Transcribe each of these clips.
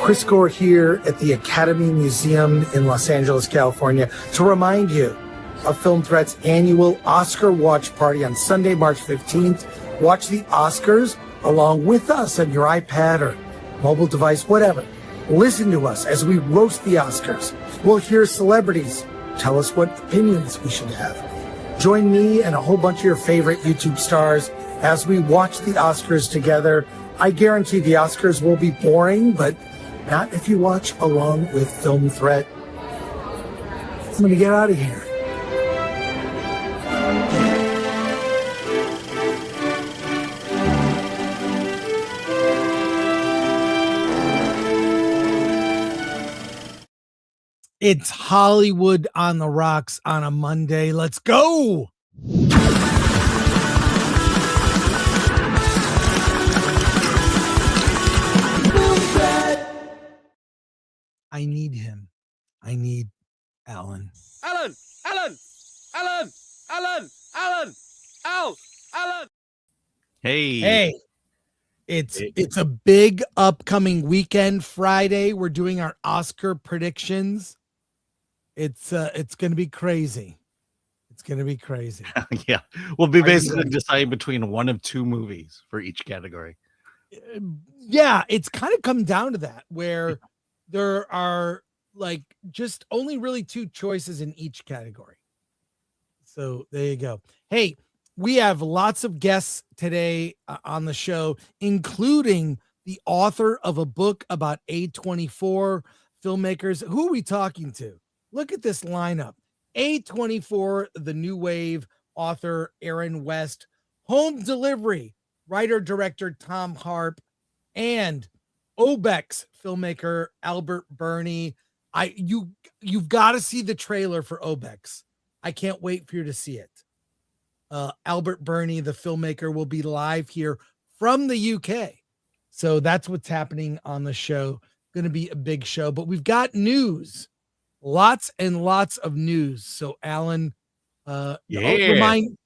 Chris Gore here at the Academy Museum in Los Angeles, California, to remind you of Film Threat's annual Oscar watch party on Sunday, March 15th. Watch the Oscars along with us on your iPad or mobile device, whatever. Listen to us as we roast the Oscars. We'll hear celebrities tell us what opinions we should have. Join me and a whole bunch of your favorite YouTube stars as we watch the Oscars together. I guarantee the Oscars will be boring, but not if you watch along with Film Threat. I'm going to get out of here. It's Hollywood on the rocks on a Monday. Let's go. I need him. I need Alan. Alan. Hey. It's a big upcoming weekend. Friday, we're doing our Oscar predictions. It's going to be crazy. It's going to be crazy. Yeah. We'll be basically deciding between one of two movies for each category. Yeah, it's kind of come down to that, where there are like just only really two choices in each category. So there you go. Hey, we have lots of guests today on the show, including the author of a book about A24 filmmakers. Who are we talking to? Look at this lineup. A24, The New Wave, author Aaron West, Home Delivery, writer-director Thom Harp, and Obex filmmaker Albert Birney. You've got to see the trailer for Obex. I can't wait for you to see it. Albert Birney, the filmmaker, will be live here from the UK. So that's what's happening on the show. Going to be a big show, but we've got news. Lots and lots of news. So Alan, remind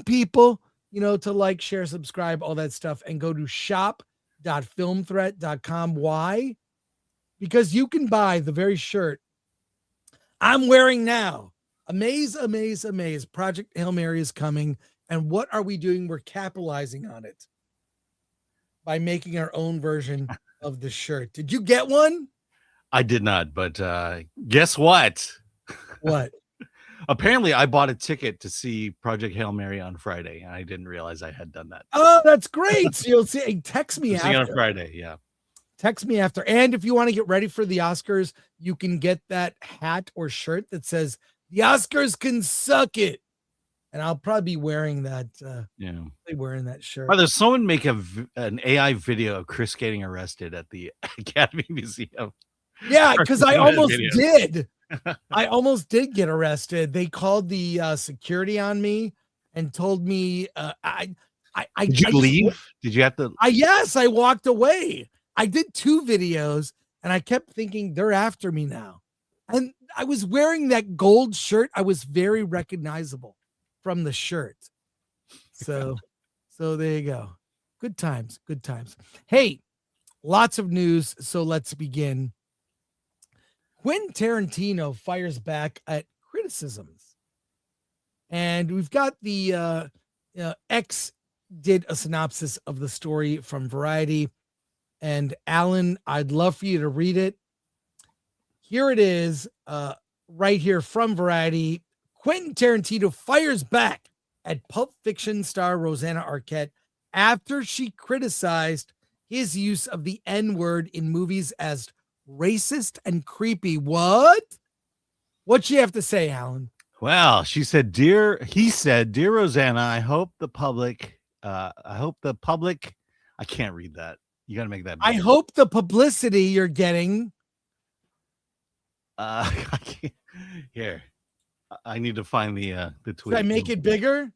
people, to like, share, subscribe, all that stuff, and go to shop.filmthreat.com. Why? Because you can buy the very shirt I'm wearing now. Amaze, amaze, amaze. Project Hail Mary is coming. And what are we doing? We're capitalizing on it by making our own version of the shirt. Did you get one? I did not, but guess what? What? Apparently, I bought a ticket to see Project Hail Mary on Friday, and I didn't realize I had done that. Oh, that's great. So you'll see. Text me after. On Friday, yeah. Text me after. And if you want to get ready for the Oscars, you can get that hat or shirt that says, "The Oscars can suck it." And I'll probably be wearing that. Wearing that shirt. There's someone make an AI video of Chris getting arrested at the Academy Museum. Yeah, because I almost did. I almost did get arrested. They called the security on me and told me Did you leave? Did you have to? Yes, I walked away. I did 2 videos and I kept thinking they're after me now. And I was wearing that gold shirt. I was very recognizable from the shirt. So there you go. Good times. Good times. Hey, lots of news. So let's begin. Quentin Tarantino fires back at criticisms. And we've got the X did a synopsis of the story from Variety. And Alan, I'd love for you to read it. Here it is, right here from Variety. Quentin Tarantino fires back at Pulp Fiction star Rosanna Arquette after she criticized his use of the N-word in movies as racist and creepy. What? What'd she have to say, Alan? Well, he said, dear Rosanna, I hope the public, I can't read that. You got to make that better. I hope the publicity you're getting. Here, I need to find the tweet. Should I make it bigger?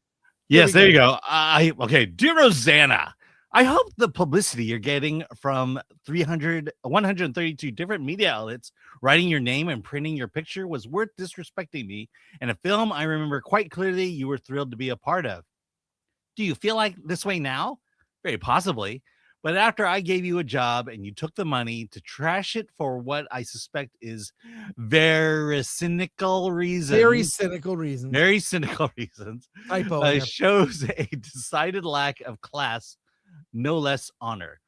Yes, there you go. Okay, dear Rosanna, I hope the publicity you're getting from 132 different media outlets writing your name and printing your picture was worth disrespecting me in a film I remember quite clearly you were thrilled to be a part of. Do you feel like this way now? Very possibly. But after I gave you a job and you took the money to trash it for what I suspect is very cynical reasons, Very cynical reasons. Typo in there. shows a decided lack of class, no less honor.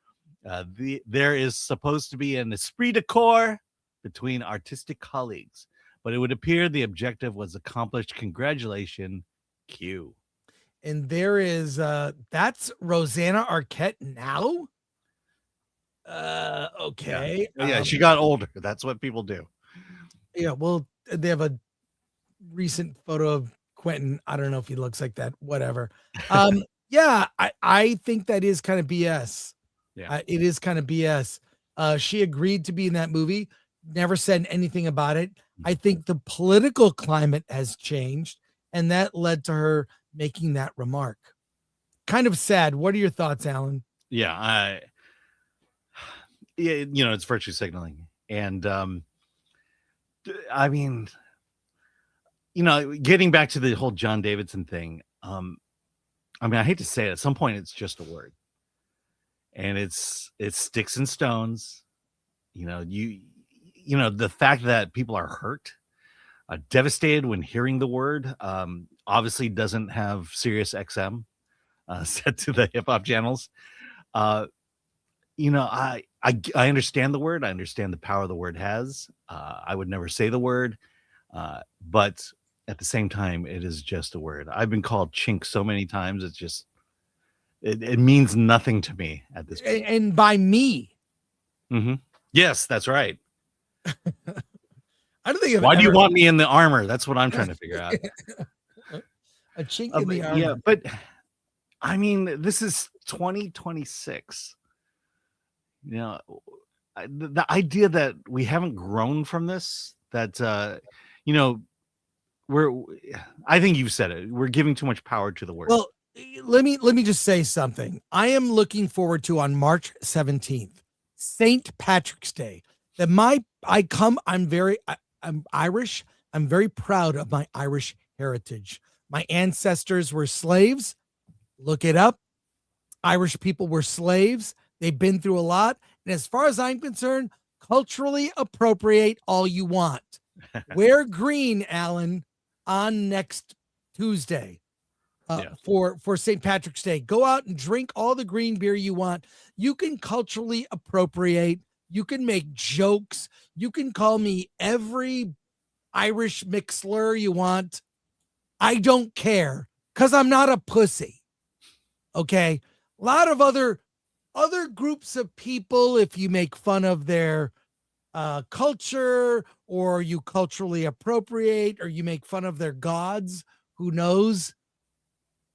There is supposed to be an esprit de corps between artistic colleagues, but it would appear the objective was accomplished. Congratulations, Q. And there is that's Rosanna Arquette now. Okay. Yeah, she got older. That's what people do. Yeah, well, they have a recent photo of Quentin. I don't know if he looks like that. Whatever. Yeah, I think that is kind of BS. Yeah. It is kind of BS. She agreed to be in that movie, never said anything about it. I think the political climate has changed, and that led to her making that remark. Kind of sad. What are your thoughts, Alan? Yeah, it's virtue signaling. And I mean, getting back to the whole John Davidson thing, I mean, I hate to say it, at some point it's just a word. And it's sticks and stones. The fact that people are hurt, devastated when hearing the word, obviously doesn't have Sirius XM set to the hip hop channels. I understand the word. I understand the power the word has. I would never say the word, but at the same time, it is just a word. I've been called chink so many times. It's just, it means nothing to me at this point. And by me. Mm-hmm. Yes, that's right. I don't think. Why do you want me in the armor? That's what I'm trying to figure out. A chink in the armor. Yeah, but I mean, this is 2026. The idea that we haven't grown from this, that I think you've said it. We're giving too much power to the word. Well, let me just say something. I am looking forward to on March 17th, St. Patrick's Day. I'm Irish. I'm very proud of my Irish heritage. My ancestors were slaves. Look it up. Irish people were slaves. They've been through a lot. And as far as I'm concerned, culturally appropriate all you want. Wear green, Alan, on next Tuesday for St. Patrick's Day. Go out and drink all the green beer you want. You can culturally appropriate. You can make jokes. You can call me every Irish mixed slur you want. I don't care because I'm not a pussy. Okay. A lot of other groups of people, if you make fun of their culture, or you culturally appropriate, or you make fun of their gods, who knows,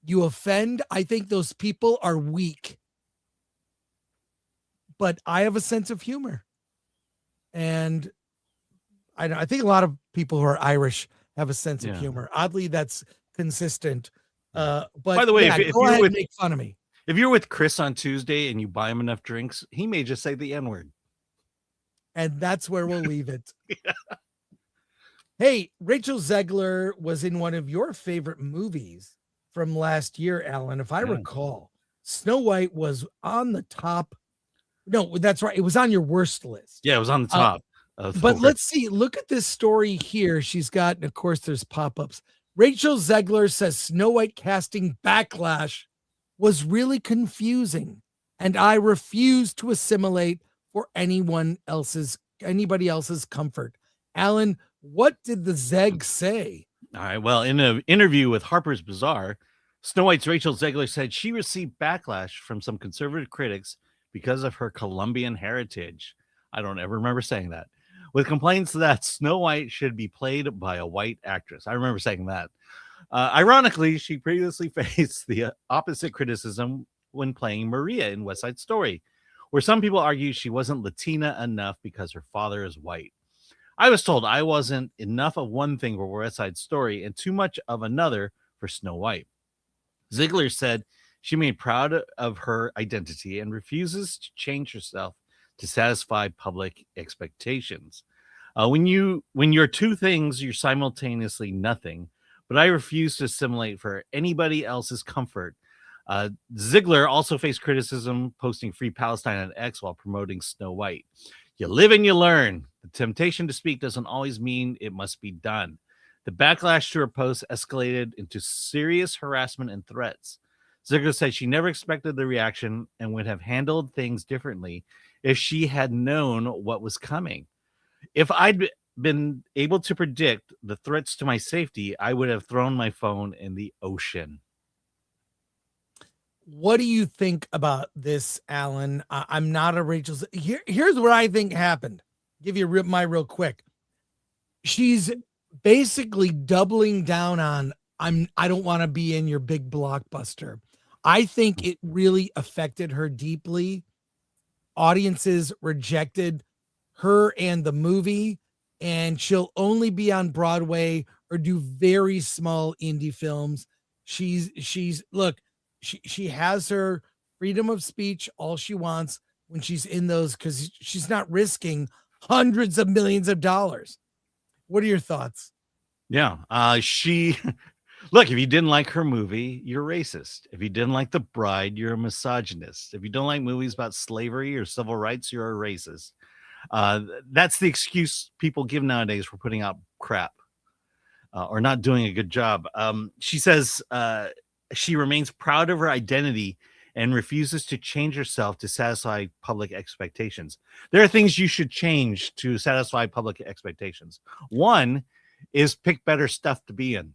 you offend. I think those people are weak. But I have a sense of humor. And I think a lot of people who are Irish have a sense of humor. Oddly, that's consistent. But by the way, if go you're ahead and make fun of me. If you're with Chris on Tuesday and you buy him enough drinks, he may just say the N-word. And that's where we'll leave it. Yeah. Hey, Rachel Zegler was in one of your favorite movies from last year, Alan. If I recall, Snow White was on the top. No, that's right. It was on your worst list. Yeah, it was on the top. But let's see. Look at this story here. She's got, and of course, there's pop-ups. Rachel Zegler says Snow White casting backlash was really confusing, and I refuse to assimilate for anybody else's comfort. Alan, what did the Zeg say? All right. Well, in an interview with Harper's Bazaar, Snow White's Rachel Zegler said she received backlash from some conservative critics because of her Colombian heritage. I don't ever remember saying that. With complaints that Snow White should be played by a white actress. I remember saying that. Ironically, she previously faced the opposite criticism when playing Maria in West Side Story, where some people argue she wasn't Latina enough because her father is white. I was told I wasn't enough of one thing for West Side Story and too much of another for Snow White. Zegler said she made proud of her identity and refuses to change herself to satisfy public expectations. When you're two things, you're simultaneously nothing. But I refuse to assimilate for anybody else's comfort. Zegler also faced criticism posting Free Palestine on X while promoting Snow White. You live and you learn. The temptation to speak doesn't always mean it must be done. The backlash to her post escalated into serious harassment and threats. Zegler said she never expected the reaction and would have handled things differently if she had known what was coming. If I'd been able to predict the threats to my safety, I would have thrown my phone in the ocean. What do you think about this, Alan? I'm not a Rachel's. Here's what I think happened. Give you my real quick. She's basically doubling down on I don't want to be in your big blockbuster. I think it really affected her deeply. Audiences rejected her and the movie, and she'll only be on Broadway or do very small indie films. She's look, she has her freedom of speech all she wants when she's in those, because she's not risking hundreds of millions of dollars. What are your thoughts? Yeah, she look, if you didn't like her movie, you're racist. If you didn't like The Bride, you're a misogynist. If you don't like movies about slavery or civil rights, you're a racist. That's the excuse people give nowadays for putting out crap or not doing a good job. She says she remains proud of her identity and refuses to change herself to satisfy public expectations. There are things you should change to satisfy public expectations. One is pick better stuff to be in.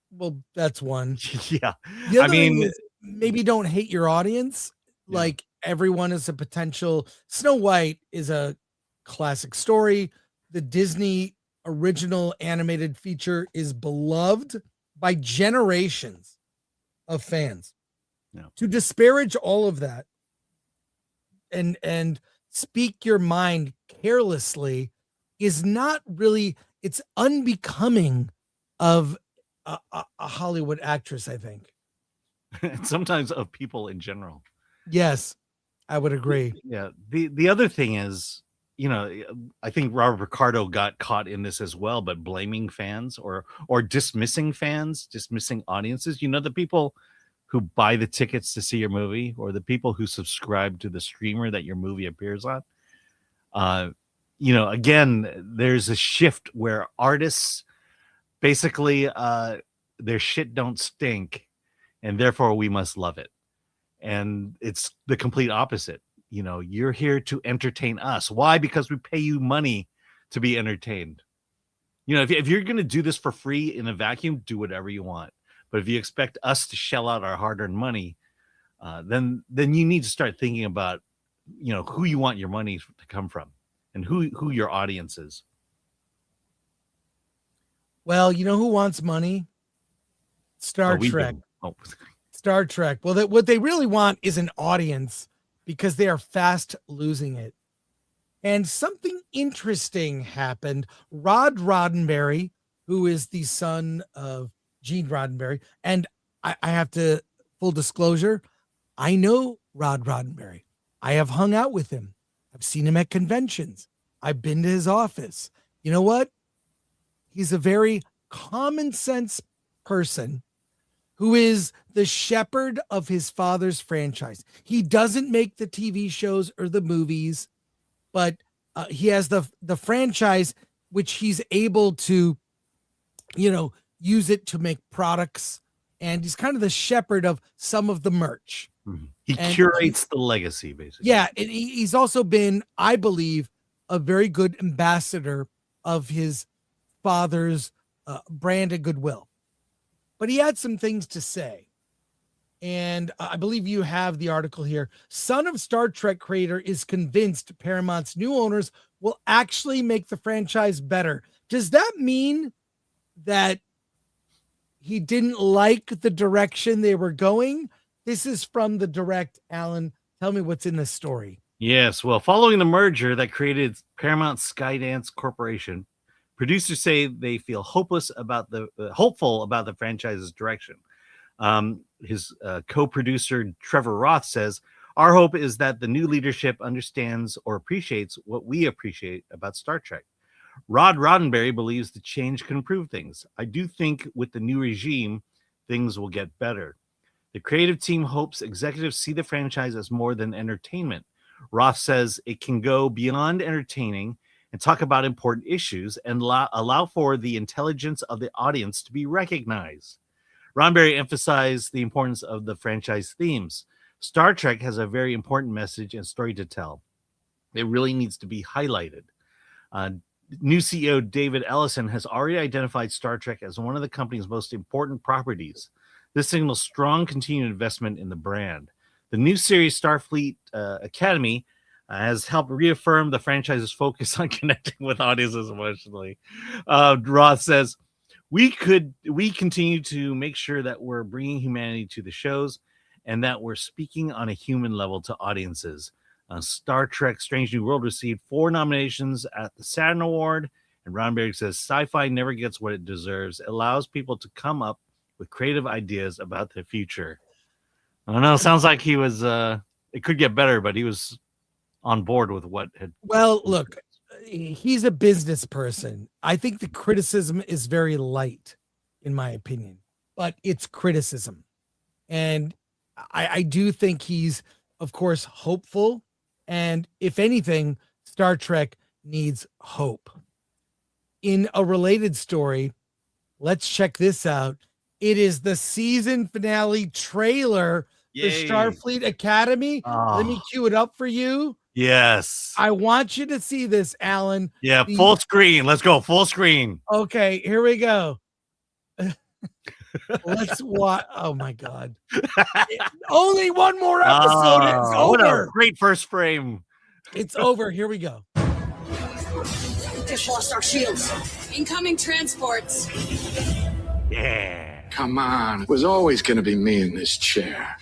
Well, that's one. Yeah. The other I mean, thing is, maybe don't hate your audience. Yeah. Like, everyone is a potential. Snow White is a classic story. The Disney original animated feature is beloved by generations of fans. Yeah. To disparage all of that and speak your mind carelessly is not really, it's unbecoming of a Hollywood actress, I think. sometimes of people in general. Yes, I would agree. Yeah. The other thing is, you know, I think Robert Ricardo got caught in this as well, but blaming fans or dismissing fans, dismissing audiences. You know, the people who buy the tickets to see your movie, or the people who subscribe to the streamer that your movie appears on. You know, again, there's a shift where artists basically their shit don't stink, and therefore we must love it. And it's the complete opposite. You know, you're here to entertain us. Why? Because we pay you money to be entertained. You know, if you're going to do this for free in a vacuum, do whatever you want. But if you expect us to shell out our hard-earned money, then you need to start thinking about, you know, who you want your money to come from and who your audience is. Well, you know who wants money? Star Trek. Star Trek. Well, what they really want is an audience, because they are fast losing it. And something interesting happened. Rod Roddenberry, who is the son of Gene Roddenberry, and I have to, full disclosure, I know Rod Roddenberry. I have hung out with him. I've seen him at conventions. I've been to his office. You know what? He's a very common sense person who is the shepherd of his father's franchise. He doesn't make the TV shows or the movies, but he has the franchise, which he's able to, you know, use it to make products. And he's kind of the shepherd of some of the merch. Mm-hmm. He curates the legacy, basically. Yeah. And he's also been, I believe, a very good ambassador of his father's brand and goodwill. But he had some things to say. And I believe you have the article here. Son of Star Trek creator is convinced Paramount's new owners will actually make the franchise better. Does that mean that he didn't like the direction they were going? This is from the Direct. Alan, tell me what's in this story. Yes. Well, following the merger that created Paramount Skydance Corporation, producers say they feel hopeful about the franchise's direction. His co-producer Trevor Roth says, "Our hope is that the new leadership understands or appreciates what we appreciate about Star Trek." Rod Roddenberry believes the change can improve things. "I do think with the new regime, things will get better. The creative team hopes executives see the franchise as more than entertainment. Roth says it can go beyond entertaining and talk about important issues and allow for the intelligence of the audience to be recognized. Roddenberry emphasized the importance of the franchise themes. Star Trek has a very important message and story to tell. It really needs to be highlighted. New CEO David Ellison has already identified Star Trek as one of the company's most important properties. This signals strong continued investment in the brand. The new series Starfleet Academy has helped reaffirm the franchise's focus on connecting with audiences emotionally. Roth says, we continue to make sure that we're bringing humanity to the shows and that we're speaking on a human level to audiences. Star Trek Strange New World received 4 nominations at the Saturn Award, and Roddenberry says sci-fi never gets what it deserves. It allows people to come up with creative ideas about the future. I don't know. Sounds like he was. It could get better, but he was on board with what had. Well, look, he's a business person. I think the criticism is very light, in my opinion, but it's criticism, and I do think he's, of course, hopeful. And if anything, Star Trek needs hope. In a related story, let's check this out. It is the season finale trailer for Starfleet Academy. Let me cue it up for you. Yes. I want you to see this, Alan. Yeah, full screen. Let's go. Full screen. Okay, here we go. Let's watch. Oh my God. Only one more episode. It's over. What a great first frame. It's over. Here we go. Just lost our shields. Incoming transports. Yeah. Come on. It was always going to be me in this chair.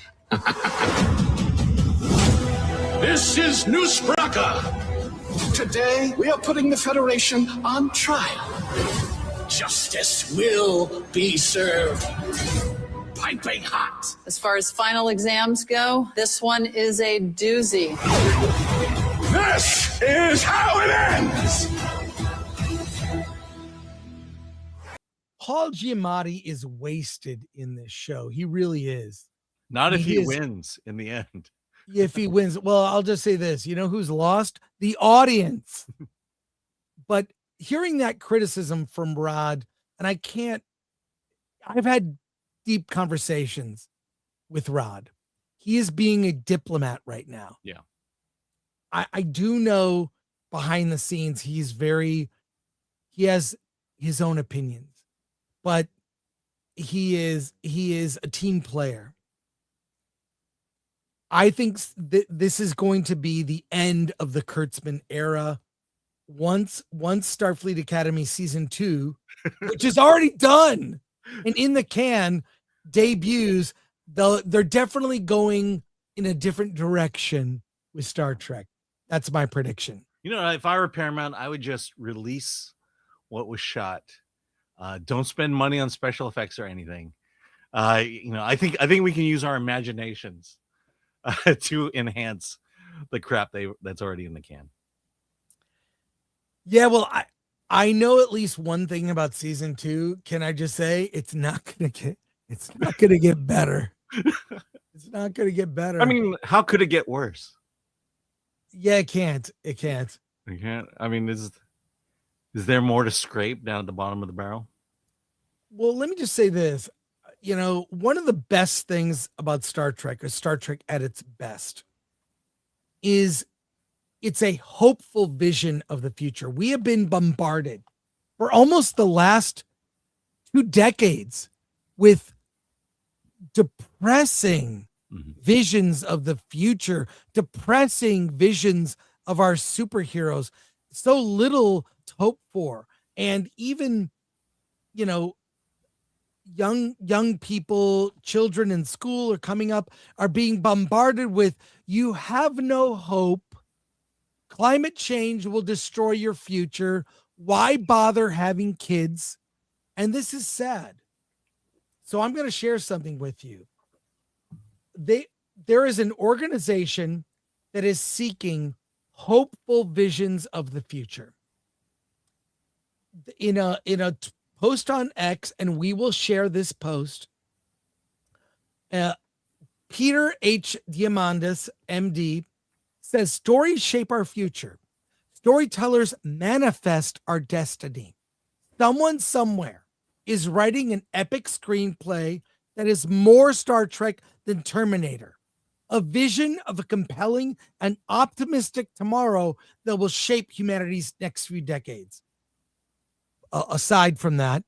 This is New Spraka. Today, we are putting the Federation on trial. Justice will be served. Piping hot. As far as final exams go, this one is a doozy. This is how it ends. Paul Giamatti is wasted in this show. He really is. Not if he wins in the end. If he wins, well, I'll just say this. You know who's lost? The audience. But hearing that criticism from Rod, and I've had deep conversations with Rod. He is being a diplomat right now. Yeah. I do know behind the scenes, he has his own opinions, but he is a team player. I think this is going to be the end of the Kurtzman era. Once Starfleet Academy season 2, which is already done and in the can, debuts, they're definitely going in a different direction with Star Trek. That's my prediction. You know, if I were Paramount, I would just release what was shot. Don't spend money on special effects or anything. I think we can use our imaginations to enhance the crap that's already in the can. Yeah, well, I know at least one thing about season 2. Can I just say it's not gonna get better. It's not gonna get better. I mean, how could it get worse? Yeah, it can't. It can't. I mean, is there more to scrape down at the bottom of the barrel? Well, let me just say this. You know, one of the best things about Star Trek, or Star Trek at its best, is it's a hopeful vision of the future. We have been bombarded for almost the last 2 decades with depressing visions of the future, depressing visions of our superheroes, so little to hope for. And even, you know, young people, children in school are coming up, are being bombarded with, you have no hope. Climate change will destroy your future. Why bother having kids? And this is sad. So I'm going to share something with you. There is an organization that is seeking hopeful visions of the future. In a post on X, and we will share this post. Peter H. Diamandis, MD, says stories shape our future. Storytellers manifest our destiny. Someone somewhere is writing an epic screenplay that is more Star Trek than Terminator. A vision of a compelling and optimistic tomorrow that will shape humanity's next few decades. Aside from that,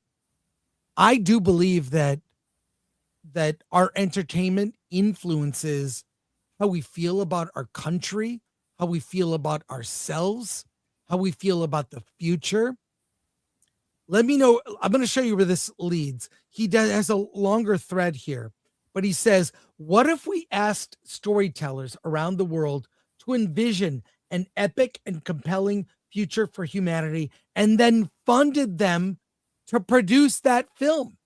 I do believe that our entertainment influences how we feel about our country, how we feel about ourselves, how we feel about the future. Let me know. I'm going to show you where this leads. He has a longer thread here, but he says, what if we asked storytellers around the world to envision an epic and compelling future for humanity and then funded them to produce that film?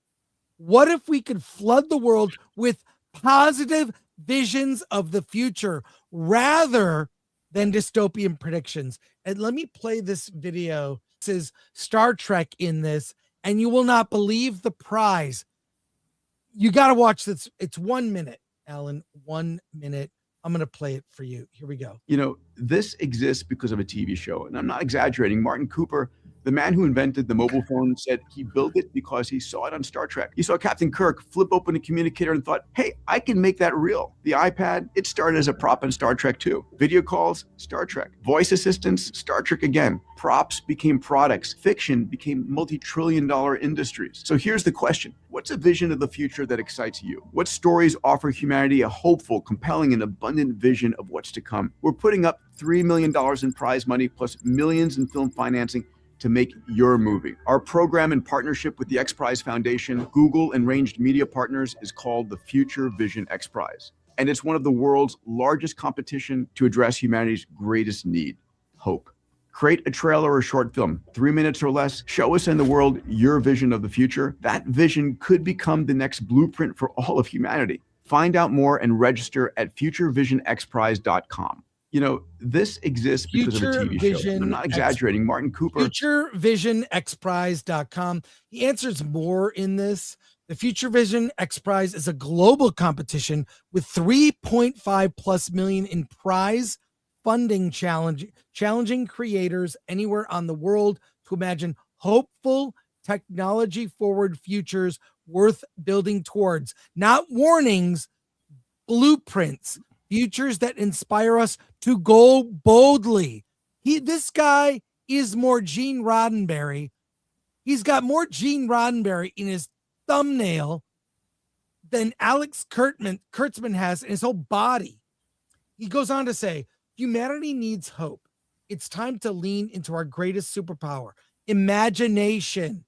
What if we could flood the world with positive visions of the future rather than dystopian predictions? And let me play this video. This is Star Trek in this, and you will not believe the prize. You got to watch this. It's 1 minute, Alan. 1 minute. I'm going to play it for you. Here we go. You know, this exists because of a TV show, and I'm not exaggerating. Martin Cooper, the man who invented the mobile phone, said he built it because he saw it on Star Trek. He saw Captain Kirk flip open a communicator and thought, hey, I can make that real. The iPad, it started as a prop in Star Trek 2. Video calls, Star Trek. Voice assistants, Star Trek again. Props became products. Fiction became multi-trillion-dollar industries. So here's the question. What's a vision of the future that excites you? What stories offer humanity a hopeful, compelling, and abundant vision of what's to come? We're putting up $3 million in prize money plus millions in film financing to make your movie. Our program, in partnership with the X Prize Foundation, Google, and Ranged Media Partners, is called the Future Vision X Prize. And it's one of the world's largest competition to address humanity's greatest need, hope. Create a trailer or short film, 3 minutes or less. Show us and the world your vision of the future. That vision could become the next blueprint for all of humanity. Find out more and register at futurevisionxprize.com. You know, this exists because of a TV show. I'm not exaggerating. Martin Cooper. FutureVisionXPrize.com. He answers more in this. The Future Vision X Prize is a global competition with 3.5 plus million in prize funding challenging creators anywhere on the world to imagine hopeful, technology-forward futures worth building towards. Not warnings, blueprints. Futures that inspire us to go boldly. This guy is more Gene Roddenberry. He's got more Gene Roddenberry in his thumbnail than Alex Kurtzman has in his whole body. He goes on to say, humanity needs hope. It's time to lean into our greatest superpower, imagination.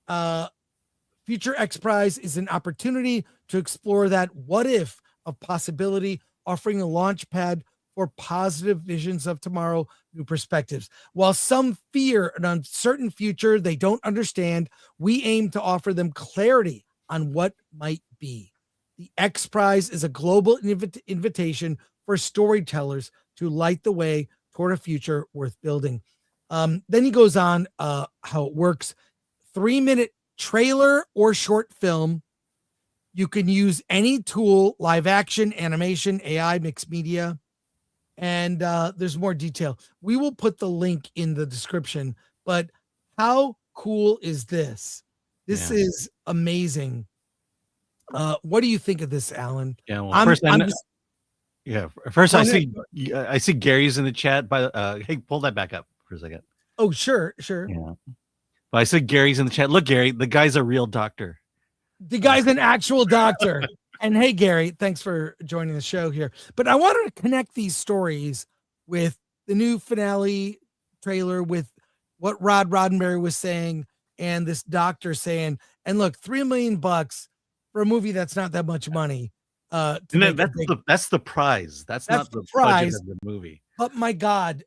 Future X Prize is an opportunity to explore that what if of possibility, offering a launch pad for positive visions of tomorrow, new perspectives. While some fear an uncertain future they don't understand, we aim to offer them clarity on what might be. The X Prize is a global invitation for storytellers to light the way toward a future worth building. Then he goes on how it works. 3-minute trailer or short film. You can use any tool, live action, animation, AI, mixed media, and there's more detail. We will put the link in the description, but how cool is this? This is amazing. What do you think of this, Alan? Yeah, well, first I see Gary's in the chat. Hey, pull that back up for a second. Oh, sure. Yeah. But I said Gary's in the chat. Look, Gary, the guy's a real doctor. The guy's an actual doctor. And hey, Gary, thanks for joining the show here. But I wanted to connect these stories with the new finale trailer, with what Roddenberry was saying and this doctor saying, and look, $3 million for a movie that's not that much money. That's the prize. That's not the prize budget of the movie. But my God,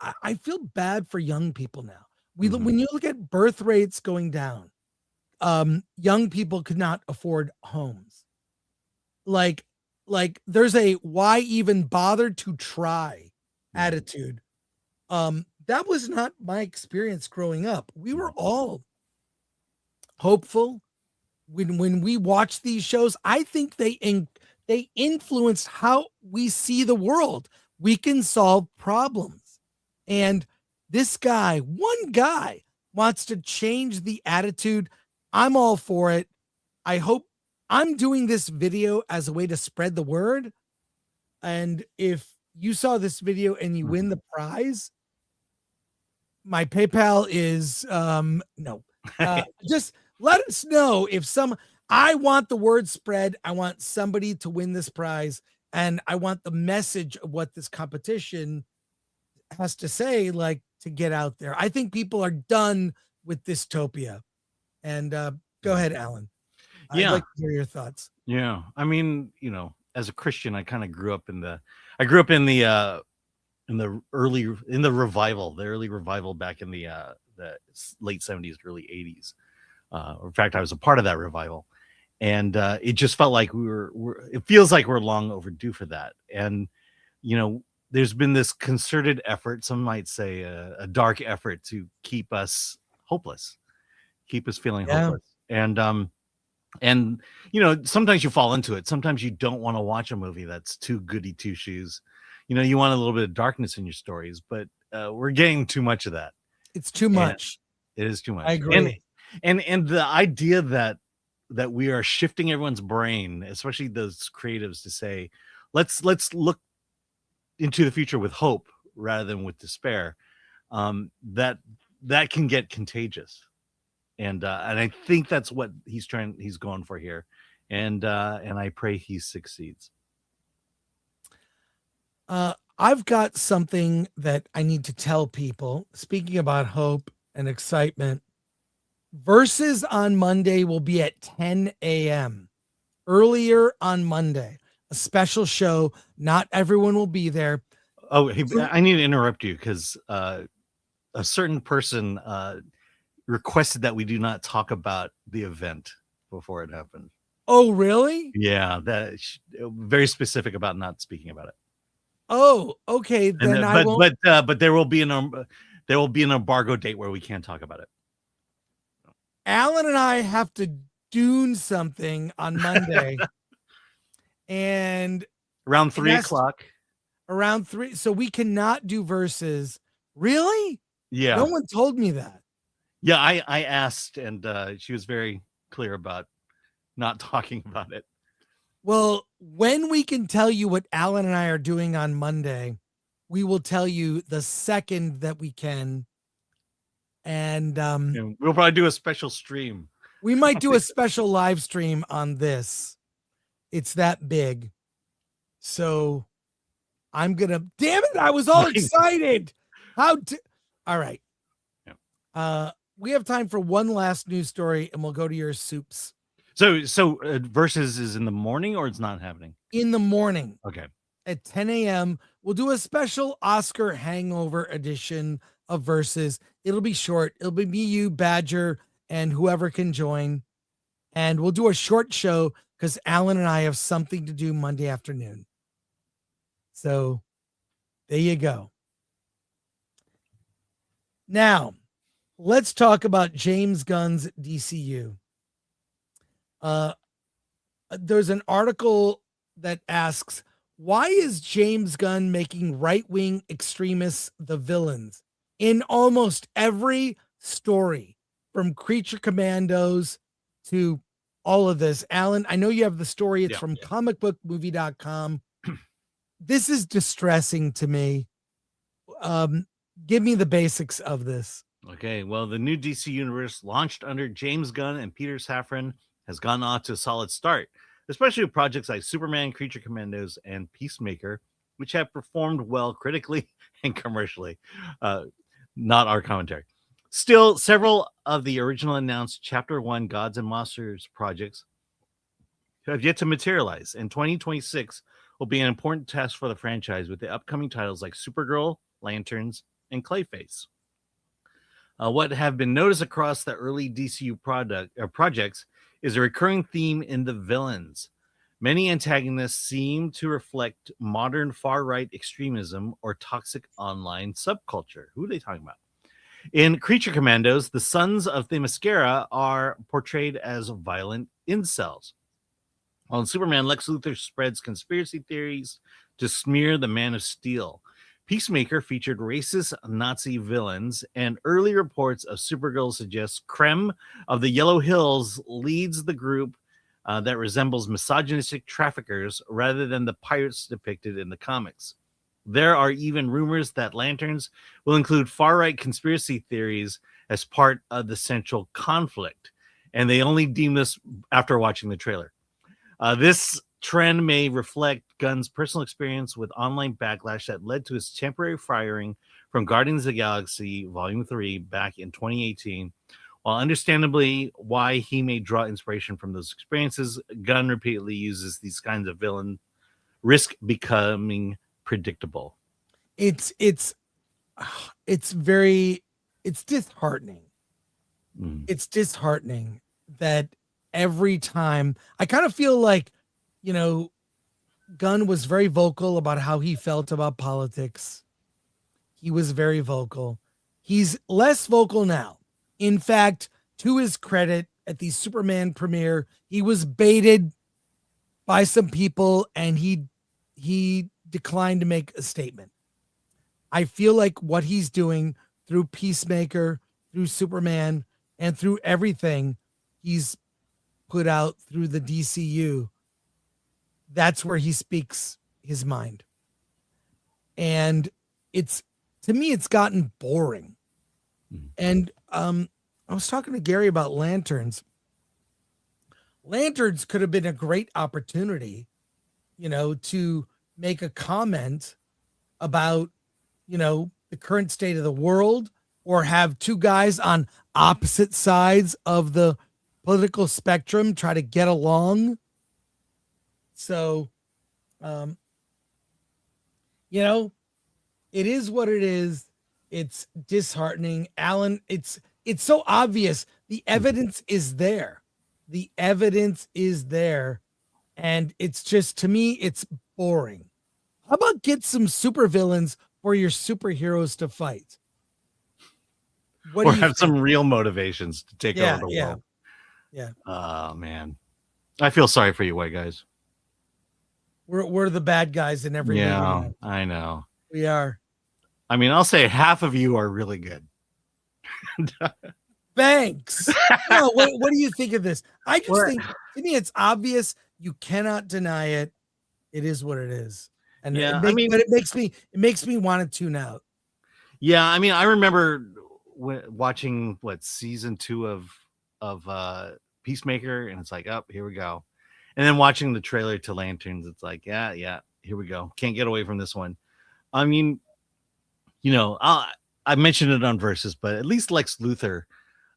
I feel bad for young people now. When you look at birth rates going down, young people could not afford homes. Like there's a why even bother to try attitude. That was not my experience growing up. We were all hopeful. when we watch these shows, I think they influenced how we see the world. We can solve problems. And this guy, one guy, wants to change the attitude. I'm all for it. I hope I'm doing this video as a way to spread the word. And if you saw this video and you win the prize, my PayPal is no. Just let us know if I want the word spread. I want somebody to win this prize, and I want the message of what this competition has to say, like, to get out there. I think people are done with dystopia. And go ahead, Alan. Yeah. I'd like to hear your thoughts. Yeah. I mean, as a Christian, I kind of grew up in the early revival back in the late 70s, early 80s. In fact, I was a part of that revival, and it just felt like it feels like we're long overdue for that. And there's been this concerted effort, some might say a dark effort, to keep us hopeless, keep us feeling hopeless. And sometimes you fall into it. Sometimes you don't want to watch a movie that's too goody two shoes. You want a little bit of darkness in your stories, but we're getting too much of that. It's too much. It is too much. I agree. And the idea that we are shifting everyone's brain, especially those creatives, to say, let's look into the future with hope rather than with despair, that can get contagious. And I think that's what he's going for here. And I pray he succeeds. I've got something that I need to tell people. Speaking about hope and excitement, Versus on Monday will be at 10 a.m. Earlier on Monday, a special show. Not everyone will be there. Oh, hey, I need to interrupt you because a certain person requested that we do not talk about the event before it happened. Oh, really? Yeah, that's very specific about not speaking about it. Oh, okay. Then I won't. But there will be an embargo date where we can't talk about it. Alan and I have to do something on Monday, and around 3 o'clock. Around 3, so we cannot do Versus. Really? Yeah. No one told me that. Yeah, I asked, and she was very clear about not talking about it. Well, when we can tell you what Alan and I are doing on Monday, we will tell you the second that we can. And we'll probably do a special stream. We might do a special live stream on this. It's that big. So I'm going to, damn it, I was all excited. All right. Yeah. We have time for one last news story, and we'll go to your soups. So Versus is in the morning, or it's not happening? In the morning. Okay. At 10 a.m. We'll do a special Oscar hangover edition of Versus. It'll be short. It'll be me, you, Badger, and whoever can join. And we'll do a short show because Alan and I have something to do Monday afternoon. So there you go. Now, let's talk about James Gunn's DCU. There's an article that asks, why is James Gunn making right-wing extremists the villains in almost every story, from Creature Commandos to all of this? Alan, I know you have the story. It's from comicbookmovie.com. This is distressing to me. Give me the basics of this. Okay, well, the new DC universe launched under James Gunn and Peter Safran has gone off to a solid start, especially with projects like Superman, Creature Commandos, and Peacemaker, which have performed well critically and commercially. Not our commentary. Still, several of the original announced Chapter 1 Gods and Monsters projects have yet to materialize, and 2026 will be an important test for the franchise with the upcoming titles like Supergirl, Lanterns, and Clayface. What have been noticed across the early DCU projects is a recurring theme in the villains. Many antagonists seem to reflect modern far-right extremism or toxic online subculture. Who are they talking about? In Creature Commandos, the sons of Themyscira are portrayed as violent incels. On Superman, Lex Luthor spreads conspiracy theories to smear the Man of Steel. Peacemaker featured racist Nazi villains, and early reports of Supergirl suggest Krem of the Yellow Hills leads the group that resembles misogynistic traffickers rather than the pirates depicted in the comics. There are even rumors that Lanterns will include far-right conspiracy theories as part of the central conflict, and they only deem this after watching the trailer. This trend may reflect Gunn's personal experience with online backlash that led to his temporary firing from Guardians of the Galaxy Volume 3 back in 2018. While understandably why he may draw inspiration from those experiences, Gunn repeatedly uses these kinds of villain risk becoming predictable. It's disheartening. It's disheartening that every time I kind of feel like, Gunn was very vocal about how he felt about politics. He was very vocal. He's less vocal now. In fact, to his credit, at the Superman premiere, he was baited by some people and he declined to make a statement. I feel like what he's doing through Peacemaker, through Superman, and through everything he's put out through the DCU, that's where he speaks his mind. And to me, it's gotten boring. And I was talking to Gary about Lanterns. Lanterns could have been a great opportunity, to make a comment about, the current state of the world, or have two guys on opposite sides of the political spectrum try to get along. So, it is what it is. It's disheartening. Alan, it's so obvious. The evidence is there. The evidence is there. And it's just, to me, it's boring. How about get some supervillains for your superheroes to fight? Or have some real motivations to take over the world. Yeah. Oh, man. I feel sorry for you white guys. We're the bad guys in every movie. Yeah, I know. We are. I mean, I'll say half of you are really good. Thanks. No, what do you think of this? I just think, to me, it's obvious. You cannot deny it. It is what it is. And yeah, but it makes me want to tune out. Yeah, I mean, I remember watching season 2 of Peacemaker, and it's like, oh, here we go. And then watching the trailer to Lanterns, it's like, yeah, here we go. Can't get away from this one. I mean, I mentioned it on Versus, but at least Lex Luthor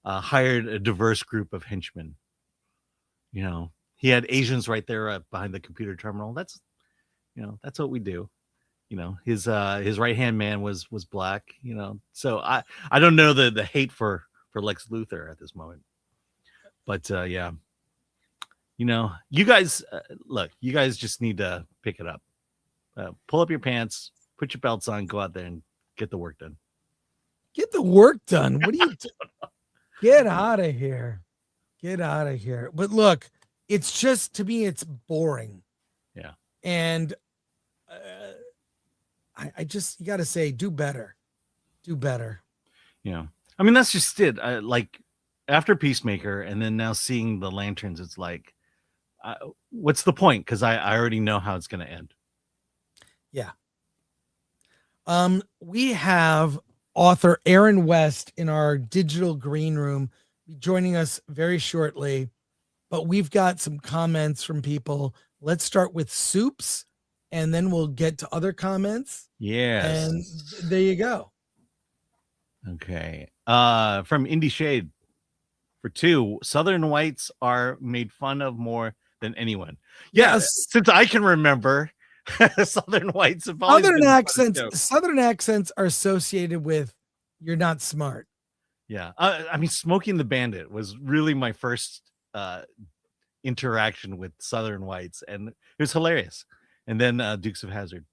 hired a diverse group of henchmen. He had Asians right there behind the computer terminal. That's what we do. His right-hand man was black, So I don't know the hate for Lex Luthor at this moment. But yeah. You guys, look, you guys just need to pick it up. Pull up your pants, put your belts on, go out there and get the work done. Get the work done. What do you get out of here? Get out of here. But look, it's just, to me, it's boring. Yeah. And I just, you got to say, do better. Do better. Yeah. I mean, that's just it. Like after Peacemaker and then now seeing the Lanterns, it's like, what's the point? Because I already know how it's going to end. Yeah. We have author Aaron West in our digital green room joining us very shortly, but we've got some comments from people. Let's start with Soups, and then we'll get to other comments. Yes. And there you go. Okay. From Indie Shade. For 2, Southern whites are made fun of more than anyone. Yes. Since I can remember, Southern whites have always Southern accents are associated with you're not smart. Yeah. I mean, Smoking the Bandit was really my first interaction with Southern whites, and it was hilarious. And then Dukes of Hazzard.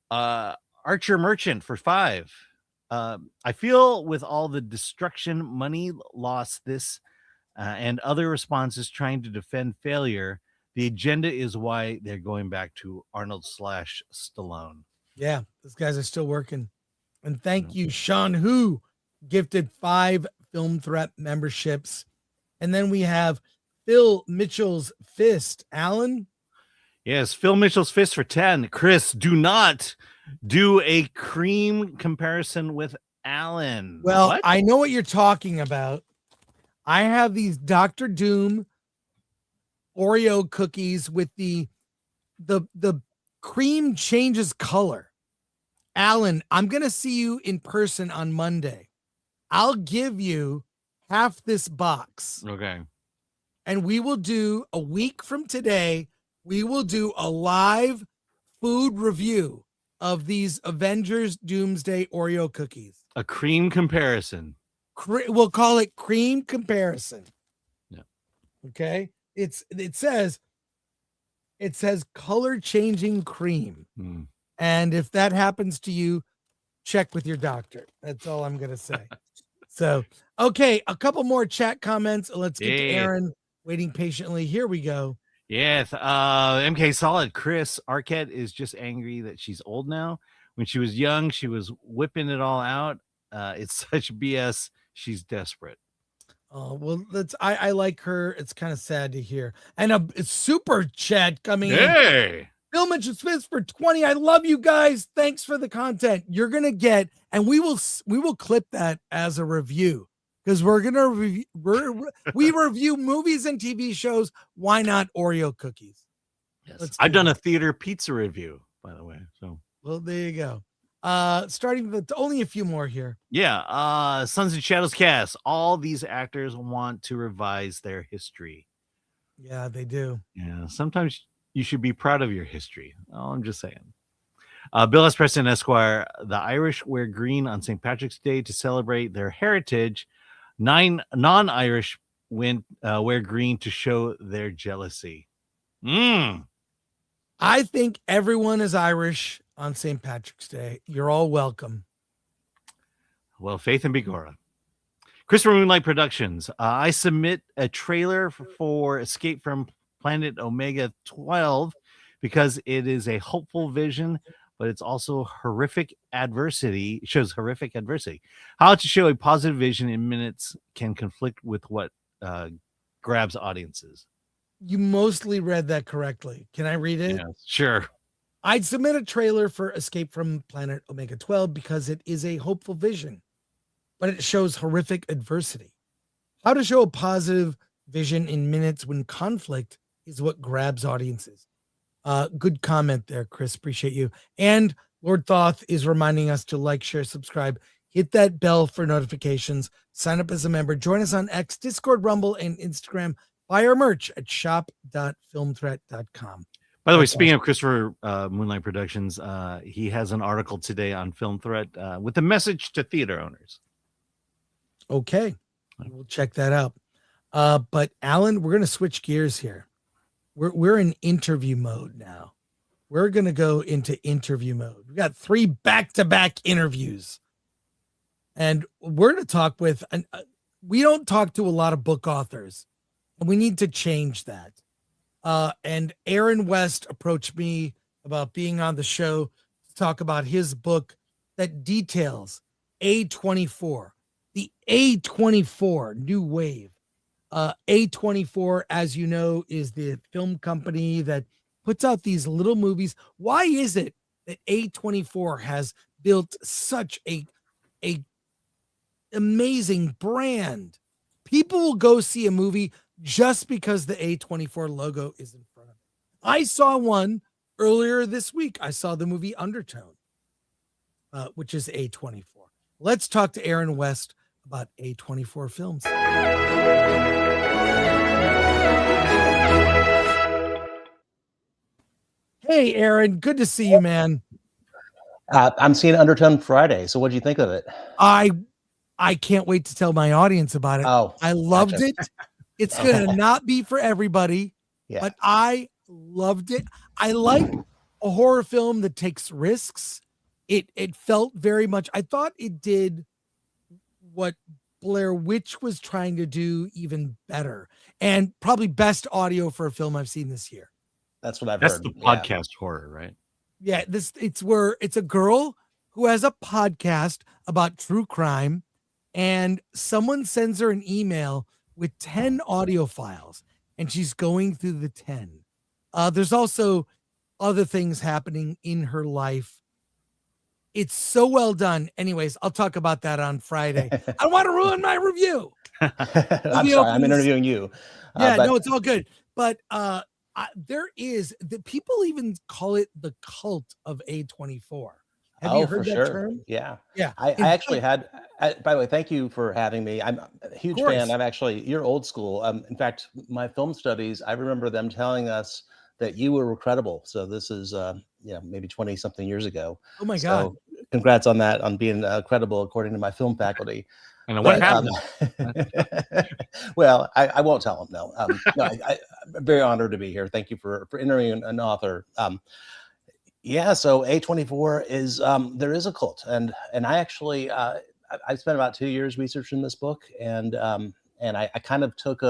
Archer Merchant for 5. I feel with all the destruction, money loss, this and other responses trying to defend failure. The agenda is why they're going back to Arnold/Stallone. Yeah, those guys are still working. And thank you, Sean, who gifted 5 Film Threat memberships. And then we have Phil Mitchell's Fist. Alan? Yes, Phil Mitchell's Fist for 10. Chris, do not do a cream comparison with Alan. Well, What? I know what you're talking about. I have these Dr. Doom Oreo cookies with the cream changes color. Alan, I'm going to see you in person on Monday. I'll give you half this box. Okay. And we will do a week from today. We will do a live food review of these Avengers Doomsday Oreo cookies. A cream comparison. We'll call it cream comparison. Yeah. Okay. It says color changing cream. And if that happens to you, check with your doctor. That's all I'm going to say. So, okay. A couple more chat comments. Let's get to Aaron waiting patiently. Here we go. Yes. MK Solid. Chris Arquette is just angry that she's old now. When she was young, she was whipping it all out. It's such BS. She's desperate. Oh, well, I like her. It's kind of sad to hear. And a super chat coming in. Bill Mitchell's Fist for 20. I love you guys. Thanks for the content you're going to get. And we will clip that as a review because we're going to we review movies and TV shows. Why not Oreo cookies? Yes. I've done a theater pizza review, by the way. So, well, there you go. Starting with only a few more here. Yeah. Sons and Shadows cast. All these actors want to revise their history. Yeah, they do. Yeah. Sometimes you should be proud of your history. Oh, I'm just saying. Bill S. Preston Esquire. The Irish wear green on St. Patrick's Day to celebrate their heritage. 9 non-Irish wear green to show their jealousy. I think everyone is Irish on St. Patrick's Day. You're all welcome. Well, Faith and Bigora. Christopher Moonlight Productions. I submit a trailer for Escape from Planet Omega 12 because it is a hopeful vision, but it's also horrific adversity. It shows horrific adversity. How to show a positive vision in minutes can conflict with what grabs audiences. You mostly read that correctly. Can I read it? Yeah, sure. I'd submit a trailer for Escape from Planet Omega 12 because it is a hopeful vision, but it shows horrific adversity. How to show a positive vision in minutes when conflict is what grabs audiences. Good comment there, Chris. Appreciate you. And Lord Thoth is reminding us to like, share, subscribe, hit that bell for notifications, sign up as a member, join us on X, Discord, Rumble, and Instagram. Buy our merch at shop.filmthreat.com. By the way, speaking of Christopher Moonlight Productions, he has an article today on Film Threat with a message to theater owners. Okay, we'll check that out. But Alan, we're going to switch gears here. We're in interview mode now. We're going to go into interview mode. We got 3 back-to-back interviews, and we're going to talk with. We don't talk to a lot of book authors, and we need to change that. And Aaron West approached me about being on the show to talk about his book that details A24, the A24 new wave. A24, as you know, is the film company that puts out these little movies. Why is it that A24 has built such a amazing brand? People will go see a movie just because the A24 logo is in front of it. I saw one earlier this week. I saw the movie Undertone, which is A24. Let's talk to Aaron West about A24 films. Hey, Aaron, good to see you, man. I'm seeing Undertone Friday. So what do you think of it? I can't wait to tell my audience about it. Oh, I loved gotcha. it. It's going to not be for everybody, but I loved it. I like a horror film that takes risks. It felt very much, I thought it did what Blair Witch was trying to do even better, and probably best audio for a film I've seen this year. That's what I've That's heard. the podcast horror, right? Yeah, it's a girl who has a podcast about true crime, and someone sends her an email with 10 audio files, and she's going through the 10. There's also other things happening in her life. It's so well done. Anyways, I'll talk about that on Friday. I don't want to ruin my review. I'm sorry, I'm interviewing you. Yeah, no, it's all good. But there is the people even call it the cult of A24. Have you heard that term? Yeah. Yeah. I actually had, by the way, thank you for having me. I'm a huge fan. You're old school. In fact, my film studies, I remember them telling us that you were credible. So this is, maybe 20 something years ago. Oh my God. Congrats on that, on being credible according to my film faculty. And what happened? Well, I won't tell them. No, I'm very honored to be here. Thank you for interviewing an author. So A24 is there is a cult, and I actually I spent about 2 years researching this book, and I kind of took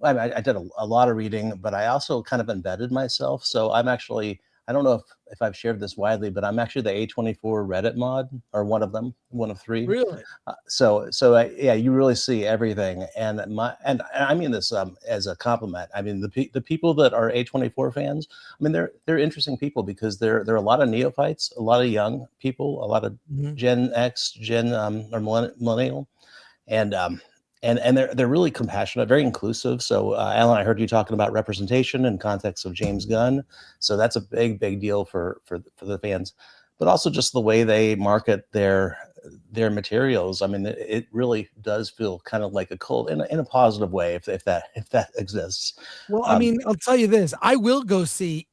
I did a lot of reading, but I also kind of embedded myself. So I'm actually, I don't know if I've shared this widely, but I'm actually the A24 Reddit mod, or one of them, one of 3. Really? You really see everything. And I mean this as a compliment. I mean, the people that are A24 fans, I mean, they're interesting people, because there are a lot of neophytes, a lot of young people, a lot of Gen X, or millennial, and they're really compassionate, very inclusive. So, Alan, I heard you talking about representation in context of James Gunn. So that's a big deal for the fans, but also just the way they market their materials. I mean, it really does feel kind of like a cult in a positive way, if that exists. Well, I mean, I'll tell you this: I will go see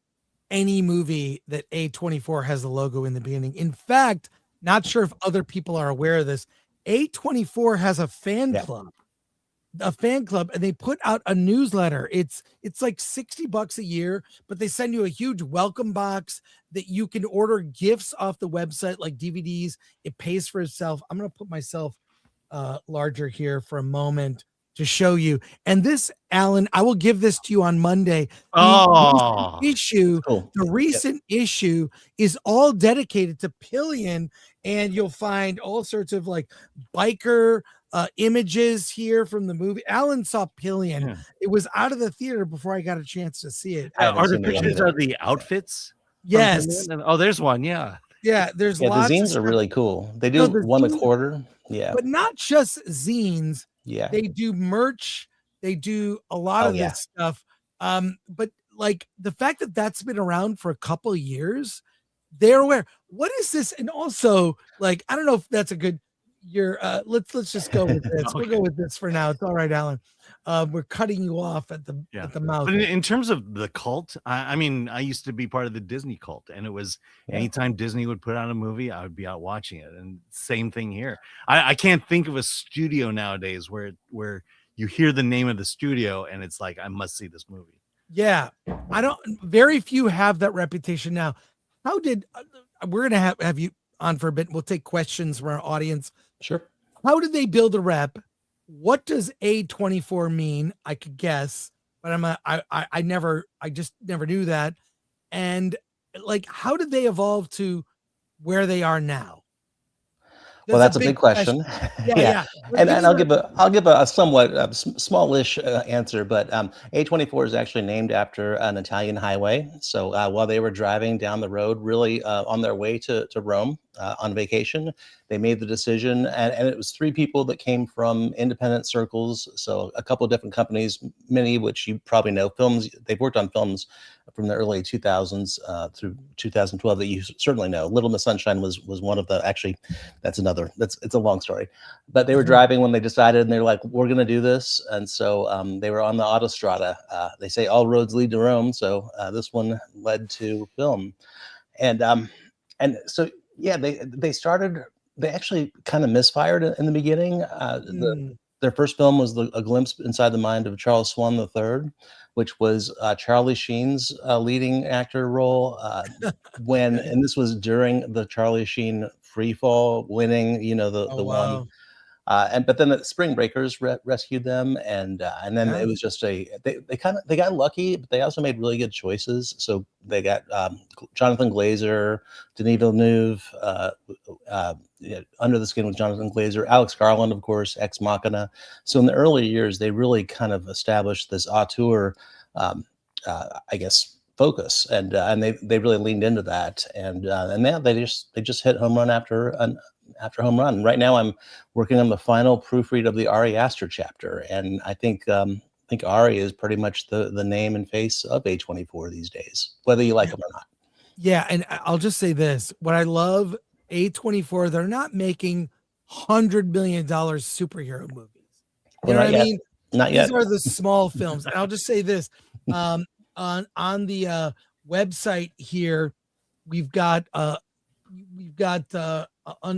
any movie that A24 has the logo in the beginning. In fact, not sure if other people are aware of this. A24 has a fan club, and they put out a newsletter. It's like $60 a year, but they send you a huge welcome box that you can order gifts off the website, like DVDs. It pays for itself. I'm going to put myself larger here for a moment to show you. And this, Alan, I will give this to you on Monday. The recent issue is all dedicated to Pillion, and you'll find all sorts of like biker images here from the movie. Alan saw Pillion. Yeah. It was out of the theater before I got a chance to see it. Are the pictures of the outfits? Yes. Oh, there's one. Yeah. Yeah, there's lots. The zines are really cool. They do one a quarter. Yeah. But not just zines. Yeah. They do merch. They do a lot of this stuff. But like the fact that that's been around for a couple of years, they're aware. What is this? And also, like, I don't know if that's a good. Let's just go with this. Okay. We'll go with this for now. It's all right, Alan. We're cutting you off at the mouth. But in terms of the cult, I mean, I used to be part of the Disney cult, and it was anytime Disney would put out a movie, I would be out watching it. And same thing here. I can't think of a studio nowadays where you hear the name of the studio and it's like, I must see this movie. Yeah, very few have that reputation now. How did we're gonna have you on for a bit? We'll take questions from our audience. Sure. How did they build a rep? What does A24 mean? I could guess, but I just never knew that. And like, how did they evolve to where they are now? Well, that's a big question. Yeah. And I'll give a somewhat smallish answer, but A24 is actually named after an Italian highway. So while they were driving down the road, really on their way to Rome on vacation, they made the decision, and it was 3 people that came from independent circles. So a couple of different companies, many of which you probably know, films. They've worked on films from the early 2000s through 2012 that you certainly know. Little Miss Sunshine was one of the. Actually, it's a long story, but they were driving when they decided, and they're like, we're going to do this. And so they were on the autostrada. They say all roads lead to Rome, so this one led to film, and so they started. They actually kind of misfired in the beginning. Their first film was A Glimpse Inside the Mind of Charles Swan III, which was Charlie Sheen's leading actor role. And this was during the Charlie Sheen free fall, winning, the one. But then the Spring Breakers rescued them, and then it was just they got lucky, but they also made really good choices. So they got Jonathan Glazer, Denis Villeneuve, Under the Skin with Jonathan Glazer, Alex Garland, of course, Ex Machina. So in the early years, they really kind of established this auteur, I guess, focus, and they really leaned into that, and now they just hit home run after home run. Right now, I'm working on the final proofread of the Ari Aster chapter, and I think Ari is pretty much the name and face of A24 these days, whether you like him or not. Yeah, and I'll just say this: what I love, A24, they're not making $100 million superhero movies. You know what I mean? Not yet. These are the small films. And I'll just say this: on the website here, we've got on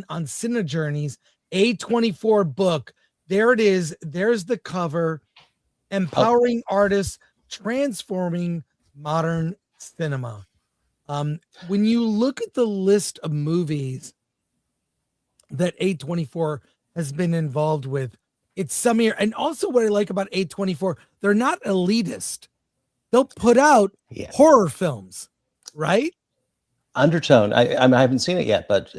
Cine Journeys, A24 book. There it is. There's the cover. Empowering artists, transforming modern cinema. When you look at the list of movies that A24 has been involved with, it's some here. And also what I like about A24, they're not elitist. They'll put out horror films, right? Undertone. I haven't seen it yet, but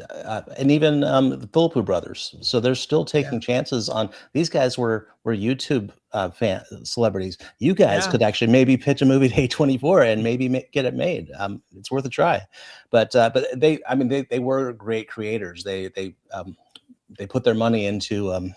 and even the Philippou brothers. So they're still taking chances on these guys. Were YouTube fan celebrities. You guys could actually maybe pitch a movie to A24 and maybe get it made. It's worth a try. But they were great creators. They put their money into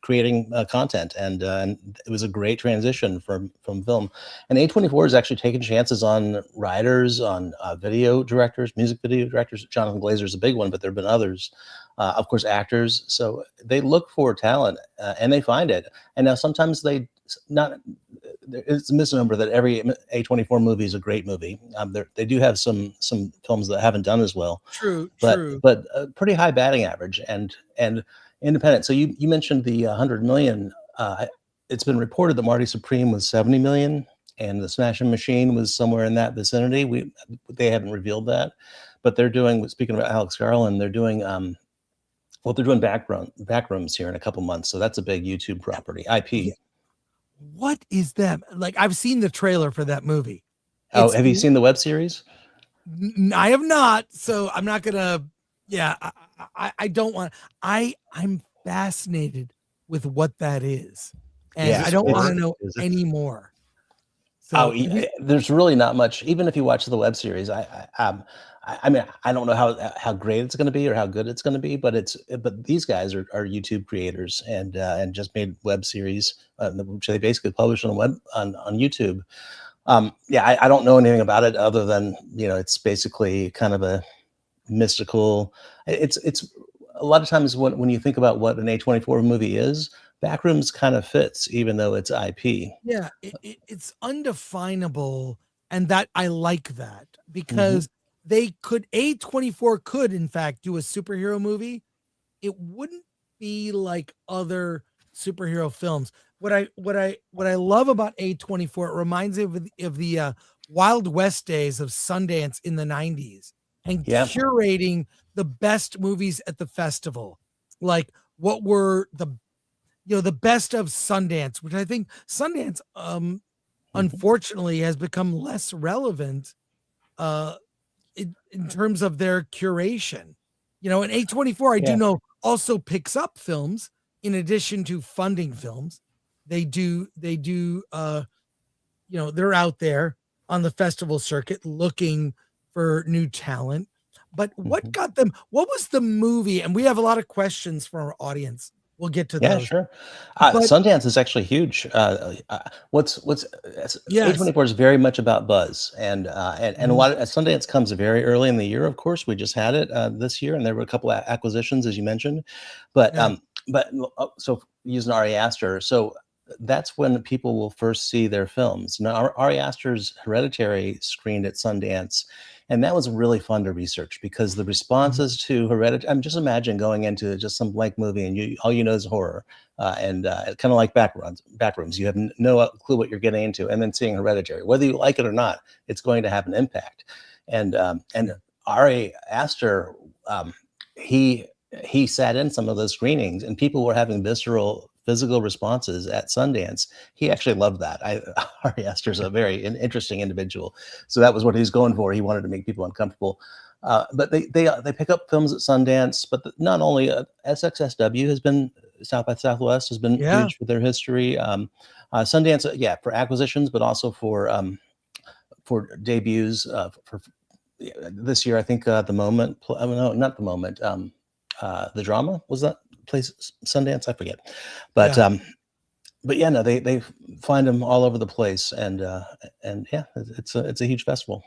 creating content, and it was a great transition from film. And A24 is actually taking chances on writers, on video directors, music video directors. Jonathan Glazer is a big one, but there have been others. Of course, actors. So they look for talent and they find it. And now sometimes it's a misnomer that every A24 movie is a great movie. They do have some films that haven't done as well. True. But a pretty high batting average and independent. So you mentioned the 100 million. It's been reported that Marty Supreme was 70 million, and the Smashing Machine was somewhere in that vicinity. They haven't revealed that, but they're doing. Speaking of Alex Garland, they're doing they're doing Backrooms here in a couple months. So that's a big YouTube property IP. What is that? Like, I've seen the trailer for that movie. Have you seen the web series? I have not. So I'm not gonna. Yeah, I don't want. I'm fascinated with what that is, and I don't want to know any more. So, there's really not much. Even if you watch the web series, I mean, I don't know how great it's going to be or how good it's going to be, but these guys are YouTube creators and just made web series, which they basically publish on YouTube. I don't know anything about it other than it's basically kind of a mystical. It's a lot of times when you think about what an A24 movie is, Backrooms kind of fits, even though it's IP. Yeah, it's undefinable, and that I like that because A24 could in fact do a superhero movie. It wouldn't be like other superhero films. What I love about A24, it reminds me of the Wild West days of Sundance in the 90s. And curating the best movies at the festival, like what were the best of Sundance, which I think Sundance unfortunately has become less relevant in terms of their curation. And A24 I do know also picks up films in addition to funding films. They do they're out there on the festival circuit looking for new talent. But what got them? What was the movie? And we have a lot of questions from our audience. We'll get to those. Yeah, sure. Sundance is actually huge. A24 is very much about buzz, and a lot of Sundance comes very early in the year. Of course, we just had it this year, and there were a couple of acquisitions, as you mentioned. But so using Ari Aster, so that's when people will first see their films. Now, Ari Aster's Hereditary screened at Sundance, and that was really fun to research because the responses to Hereditary, I'm just imagine going into just some blank movie and all you know is horror, and kind of like Backrooms. You have no clue what you're getting into, and then seeing Hereditary, whether you like it or not, it's going to have an impact. And Ari Aster, he he sat in some of those screenings, and people were having visceral physical responses at Sundance. He actually loved that. Ari Aster's a very interesting individual, so that was what he was going for. He wanted to make people uncomfortable. But they pick up films at Sundance. But not only SXSW has been, South by Southwest has been huge for their history. Sundance, for acquisitions, but also for debuts. For this year, I think the Moment. No, not the Moment. The Drama, was that place Sundance? I forget. But no, they find them all over the place, and it's a huge festival.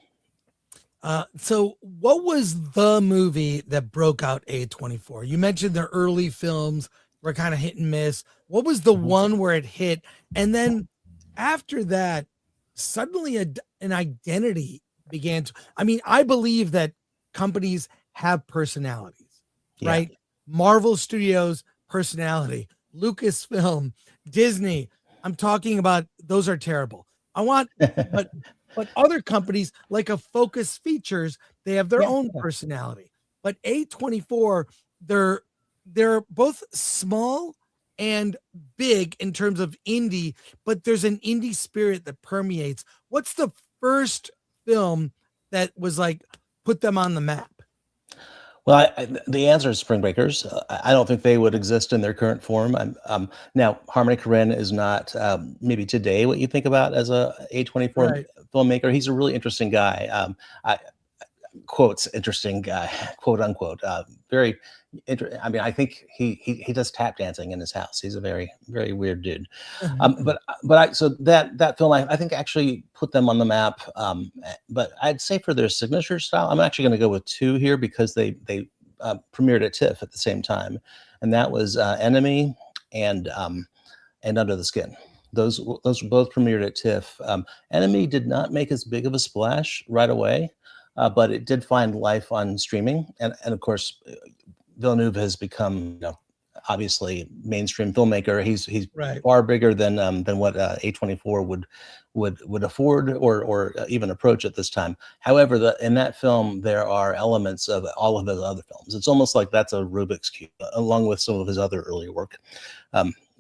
So what was the movie that broke out A24? You mentioned the early films were kind of hit and miss. What was the one where it hit? And then after that, suddenly an identity began to, I believe that companies have personalities, right? Marvel Studios personality, Lucasfilm, Disney. I'm talking about, those are terrible. But other companies like a Focus Features, they have their own personality. But A24, they're both small and big in terms of indie, but there's an indie spirit that permeates. What's the first film that was like put them on the map? Well, the answer is Spring Breakers. I don't think they would exist in their current form. Now, Harmony Korine is not maybe today what you think about as a A24 filmmaker. He's a really interesting guy. Quotes interesting guy, quote unquote. Very. I think he does tap dancing in his house. He's a very, very weird dude. So that film I think actually put them on the map. But I'd say for their signature style, I'm actually going to go with two here because they premiered at TIFF at the same time, and that was Enemy and Under the Skin. Those were both premiered at TIFF. Enemy did not make as big of a splash right away, but it did find life on streaming, and of course, Villeneuve has become, obviously mainstream filmmaker. He's far bigger than what A24 would afford or even approach at this time. However, in that film there are elements of all of his other films. It's almost like that's a Rubik's Cube, along with some of his other earlier work,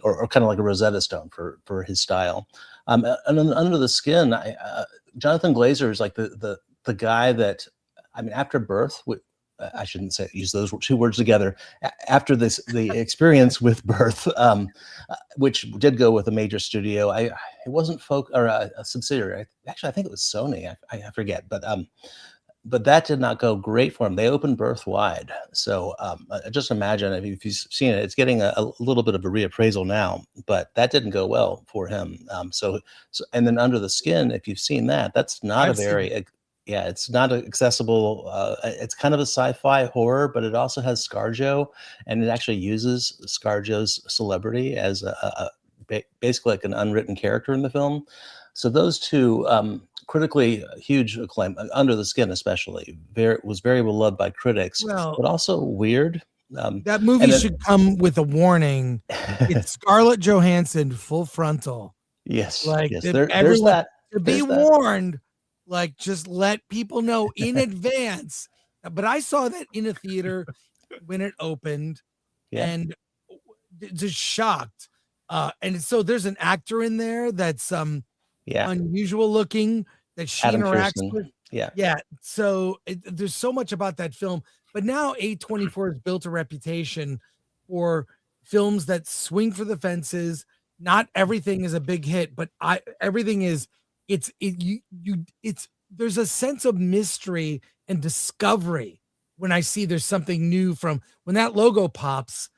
or kind of like a Rosetta Stone for his style. And then Under the Skin, Jonathan Glazer is like the guy that, after Birth. I shouldn't use those two words together. After the experience with Birth, which did go with a major studio, it wasn't a subsidiary. Actually, I think it was Sony. I forget, but that did not go great for him. They opened Birth wide, so just imagine if you've seen it, it's getting a little bit of a reappraisal now. But that didn't go well for him. So and then Under the Skin, if you've seen that, that's not it's not accessible. It's kind of a sci-fi horror, but it also has ScarJo, and it actually uses ScarJo's celebrity as basically like an unwritten character in the film. So those two critically huge acclaim. Under the Skin, especially, was very well loved by critics, but also weird. That movie should come with a warning. It's Scarlett Johansson full frontal. Yes, there's that. To be warned. Like, just let people know in advance. But I saw that in a theater when it opened, and just shocked. And so there's an actor in there that's unusual looking that she Adam interacts Pearson. with. So there's so much about that film. But now A24 has built a reputation for films that swing for the fences. Not everything is a big hit, but everything is. There's a sense of mystery and discovery when I see there's something new from when that logo pops.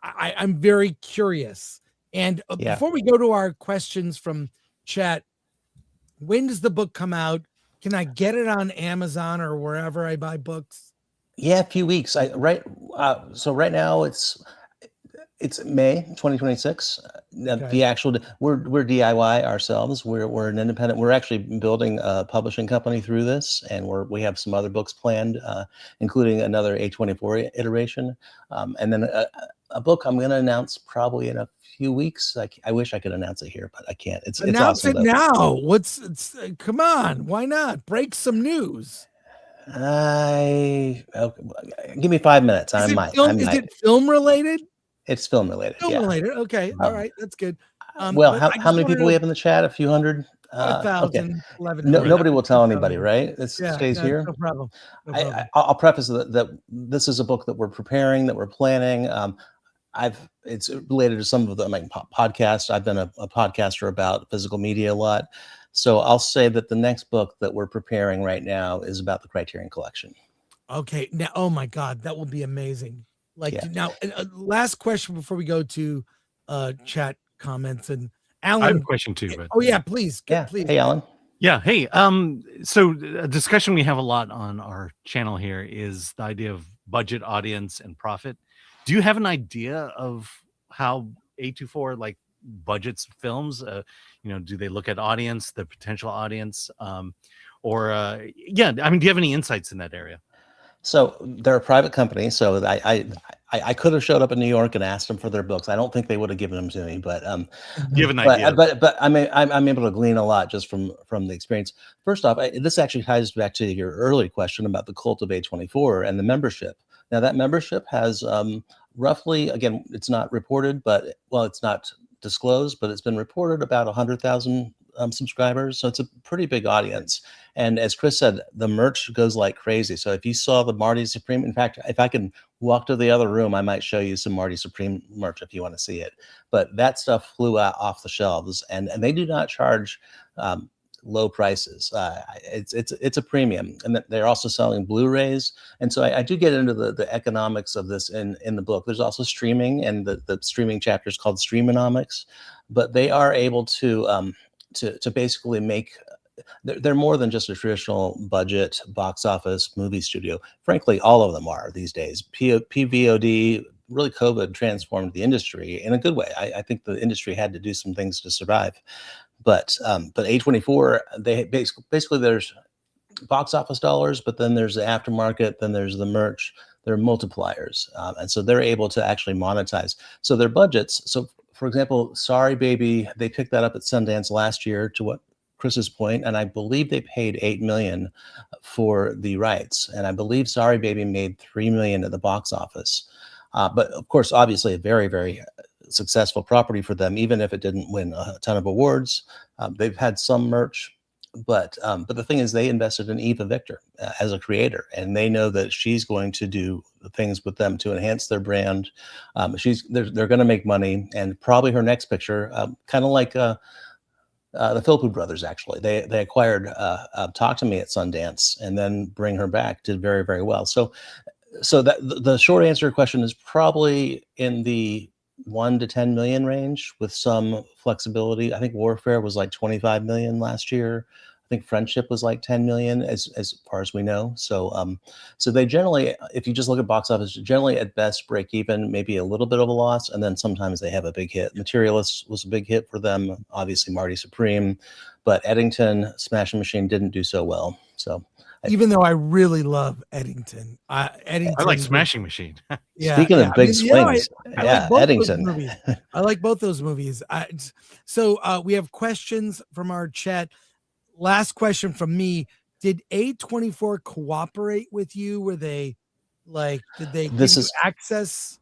I'm very curious. And before we go to our questions from chat, when does the book come out? Can I get it on Amazon or wherever I buy books? A few weeks. So right now it's May 2026. The actual we're DIY ourselves. We're an independent. We're actually building a publishing company through this, and we have some other books planned, including another A24 iteration, and then a book I'm going to announce probably in a few weeks. I wish I could announce it here, but I can't. It's announce awesome, it now. Come on, why not break some news? Okay, give me 5 minutes. Is I it might. film? Is it film related? It's film related. Film Yeah. related. Okay. All Um, right. That's good. well, But how I how just many wanted people to we have in the chat? A few hundred. about Okay. 1,000, No, 1,100. nobody will tell 2,000. anybody, right? It Yeah. stays No, here. no problem. No problem. I'll preface that this is a book that we're preparing, that we're planning. It's related to some of the podcasts. I've been a podcaster about physical media a lot. So I'll say that the next book that we're preparing right now is about the Criterion Collection. Okay. Now, oh my God, that will be amazing. Like Yeah. now, last question before we go to chat comments and Alan. I have a question too, but oh yeah, please. Yeah. Please. Hey, Alan. yeah. Hey, so a discussion we have a lot on our channel here is the idea of budget, audience, and profit. Do you have an idea of how A24 like budgets films? Do they look at audience, the potential audience, or yeah? I mean, do you have any insights in that area? So they're a private company. So I could have showed up in New York and asked them for their books. I don't think they would have given them to me, but You have an idea. But I'm able to glean a lot just from the experience. First off, this actually ties back to your early question about the cult of A24 and the membership. Now that membership has roughly, again, it's not reported, but it's not disclosed, but it's been reported about 100,000 subscribers. So it's a pretty big audience. And as Chris said, the merch goes like crazy. So if you saw the Marty Supreme, in fact, if I can walk to the other room, I might show you some Marty Supreme merch if you want to see it. But that stuff flew out off the shelves, and they do not charge low prices. It's a premium, and they're also selling Blu-rays. And so I do get into the economics of this in the book. There's also streaming, and the streaming chapter is called Streamonomics. But they are able to basically make. They're more than just a traditional budget box office movie studio. Frankly, all of them are these days. PVOD, really, COVID transformed the industry in a good way. I think the industry had to do some things to survive. But A24, they basically there's box office dollars, but then there's the aftermarket, then there's the merch. They're multipliers, and so they're able to actually monetize. So their budgets. So for example, Sorry Baby, they picked that up at Sundance last year, to what Chris's point, and I believe they paid $8 million for the rights, and I believe Sorry Baby made $3 million at the box office. But of course, obviously, a very, very successful property for them, even if it didn't win a ton of awards. They've had some merch, but the thing is, they invested in Eva Victor as a creator, and they know that she's going to do things with them to enhance their brand. They're going to make money, and probably her next picture, kind of like the Philpott brothers, actually, they acquired Talk to Me at Sundance, and then Bring Her Back did very, very well. So that the short answer to your question is probably in the 1 to 10 million range with some flexibility. I think Warfare was like 25 million last year. I think Friendship was like 10 million as far as we know. So they generally, if you just look at box office, generally at best break even, maybe a little bit of a loss, and then sometimes they have a big hit. Materialists was a big hit for them, obviously Marty Supreme, but Eddington, Smashing Machine didn't do so well. So even though I really love Eddington, Eddington, I like Smashing Machine. Yeah. Speaking of big swings, I like both Eddington. those movies. I like both those movies. So we have questions from our chat. Last question from me: did A24 cooperate with you? Were they did they give you access?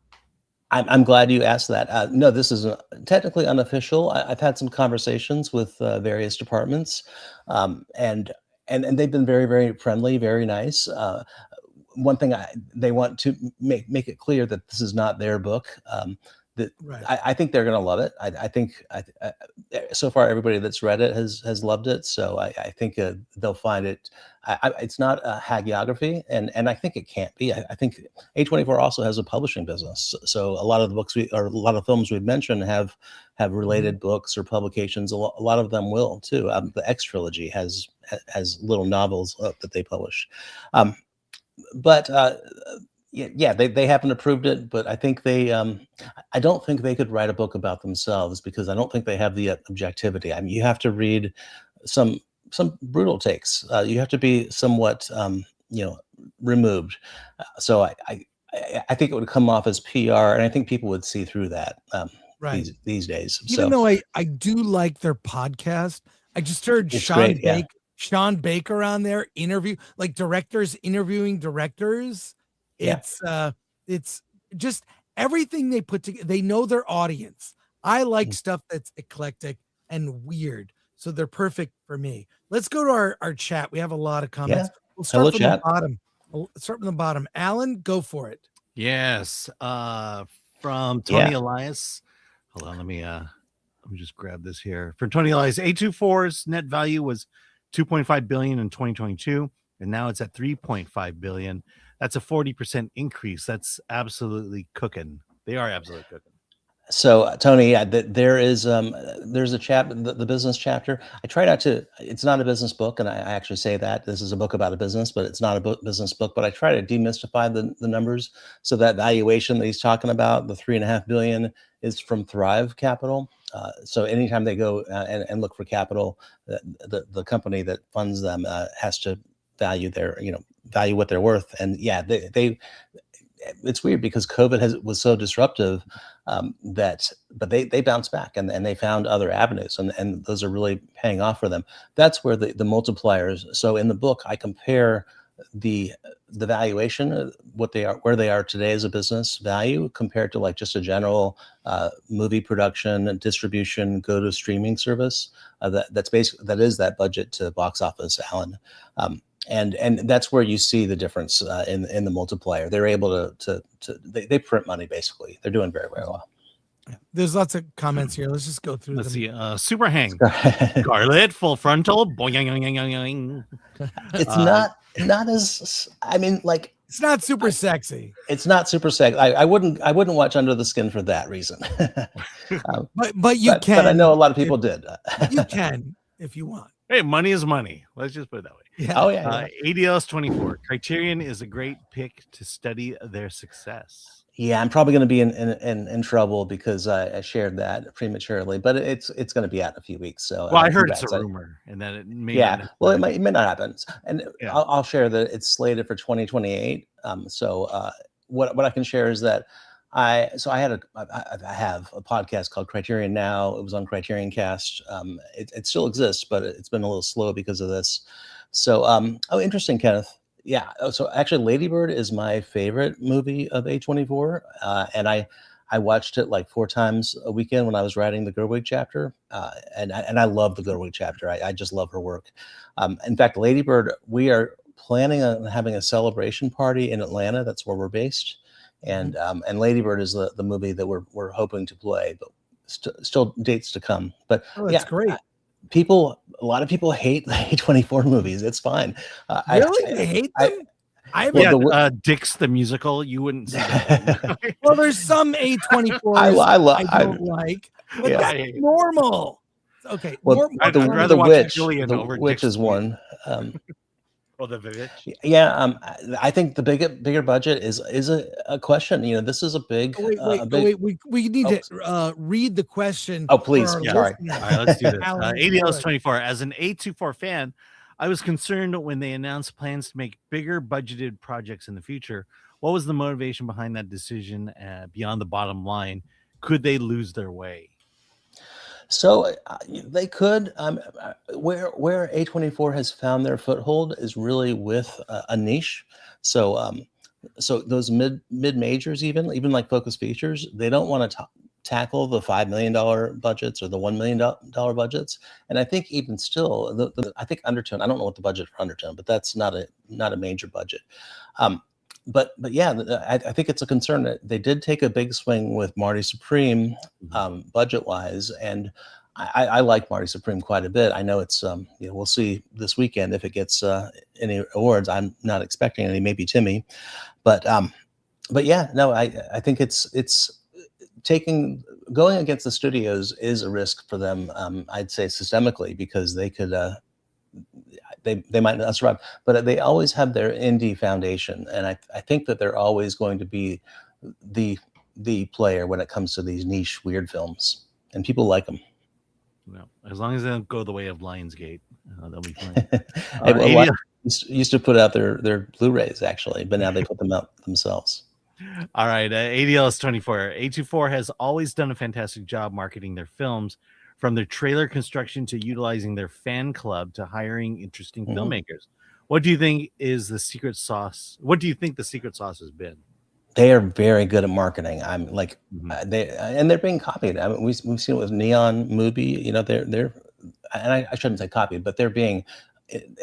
I'm glad you asked that. No, this is technically unofficial. I've had some conversations with various departments, and they've been very, very friendly, very nice. One thing they want to make it clear that this is not their book. Right. I think they're going to love it. I think so far everybody that's read it has loved it. So I think they'll find it. It's not a hagiography, and I think it can't be. I think A24 also has a publishing business. So a lot of the books a lot of films we've mentioned have related books or publications. A lot of them will too. The X trilogy has little novels that they publish. Yeah, they haven't approved it, but I think I don't think they could write a book about themselves because I don't think they have the objectivity. I mean, you have to read some brutal takes. You have to be somewhat, removed. So I think it would come off as PR, and I think people would see through that these days. Even though I do like their podcast, I just heard It's Sean great, yeah. Sean Baker on there, directors interviewing directors. It's just everything they put together. They know their audience. I like stuff that's eclectic and weird, so they're perfect for me. Let's go to our chat. We have a lot of comments. We'll start from the bottom. We'll start from the bottom. Alan, go for it. Yes. From Tony Elias. Hold on, let me just grab this here. For Tony Elias, A24's net value was 2.5 billion in 2022, and now it's at 3.5 billion. That's a 40% increase. That's absolutely cooking. They are absolutely cooking. So Tony, there's a chapter, the business chapter. I try not to. It's not a business book, and I actually say that this is a book about a business, but it's not a business book. But I try to demystify the numbers. So that valuation that he's talking about, the 3.5 billion, is from Thrive Capital. So anytime they go and look for capital, the company that funds them has to value what they're worth. And it's weird because COVID was so disruptive but they bounced back and they found other avenues and those are really paying off for them. That's where the multipliers. So in the book, I compare the valuation, where they are today as a business value compared to like just a general movie production and distribution, go to streaming service. That is that budget to box office, Alan. And that's where you see the difference in the multiplier. They're able to they print money basically. They're doing very, very well. There's lots of comments here. Let's just go through Let's them. see. Super hang. Scarlet, full frontal. Boing. It's not as, I mean, like, it's not super sexy. It's not super sexy. I wouldn't watch Under the Skin for that reason. But you can. But I know a lot of people did. You can if you want. Hey, money is money. Let's just put it that way. Yeah. Oh yeah. ADL's 24. Criterion is a great pick to study their success. Yeah, I'm probably going to be in trouble because I shared that prematurely, but it's going to be out in a few weeks. So well, I heard it's a rumor, and that it may. Well, it may not happen, and I'll share that it's slated for 2028. So what I can share is that I have a podcast called Criterion Now. It was on Criterion Cast. It still exists, but it's been a little slow because of this. So interesting, Kenneth. Yeah. So actually, Lady Bird is my favorite movie of A24, and I watched it like 4 times a weekend when I was writing the Gerwig chapter, and I love the Gerwig chapter. I just love her work. In fact, Lady Bird, we are planning on having a celebration party in Atlanta. That's where we're based, and Lady Bird is the movie that we're hoping to play, but still dates to come. But that's great. A lot of people hate the A24 movies. It's fine. Really? They hate them? Dix the musical. You wouldn't see that. Well, there's some A24s I don't like, but that's normal. Okay. Well, I'd rather watch Julian over Witch is one. The Witch. Yeah, I think the bigger budget is a question. You know, this is a big. Wait. We need to read the question. Oh, please. Sorry. All right, let's do this. ADL's 24. As an A24 fan, I was concerned when they announced plans to make bigger budgeted projects in the future. What was the motivation behind that decision? Beyond the bottom line, could they lose their way? So they could. Where A24 has found their foothold is really with a niche. So those mid majors, even like Focus Features, they don't want to tackle the $5 million budgets or the $1 million budgets. And I think even still, I think Undertone. I don't know what the budget for Undertone, but that's not a major budget. But yeah, I think it's a concern that they did take a big swing with Marty Supreme, budget wise, and I like Marty Supreme quite a bit. I know it's we'll see this weekend if it gets any awards. I'm not expecting any, maybe Timmy, but yeah, no, I think it's going against the studios is a risk for them. I'd say systemically because they could. They might not survive, but they always have their indie foundation, and I think that they're always going to be the player when it comes to these niche weird films, and people like them. No, as long as they don't go the way of Lionsgate, they'll be fine. Used to put out their Blu-rays actually, but now they put them out themselves. All right, ADL is 24. A24 has always done a fantastic job marketing their films. from their trailer construction to utilizing their fan club to hiring interesting filmmakers. What do you think is the secret sauce? What do you think the secret sauce has been? They are very good at marketing. I'm like, they're being copied. I mean, we've seen it with Neon Movie. You know, they're and I shouldn't say copied, but they're being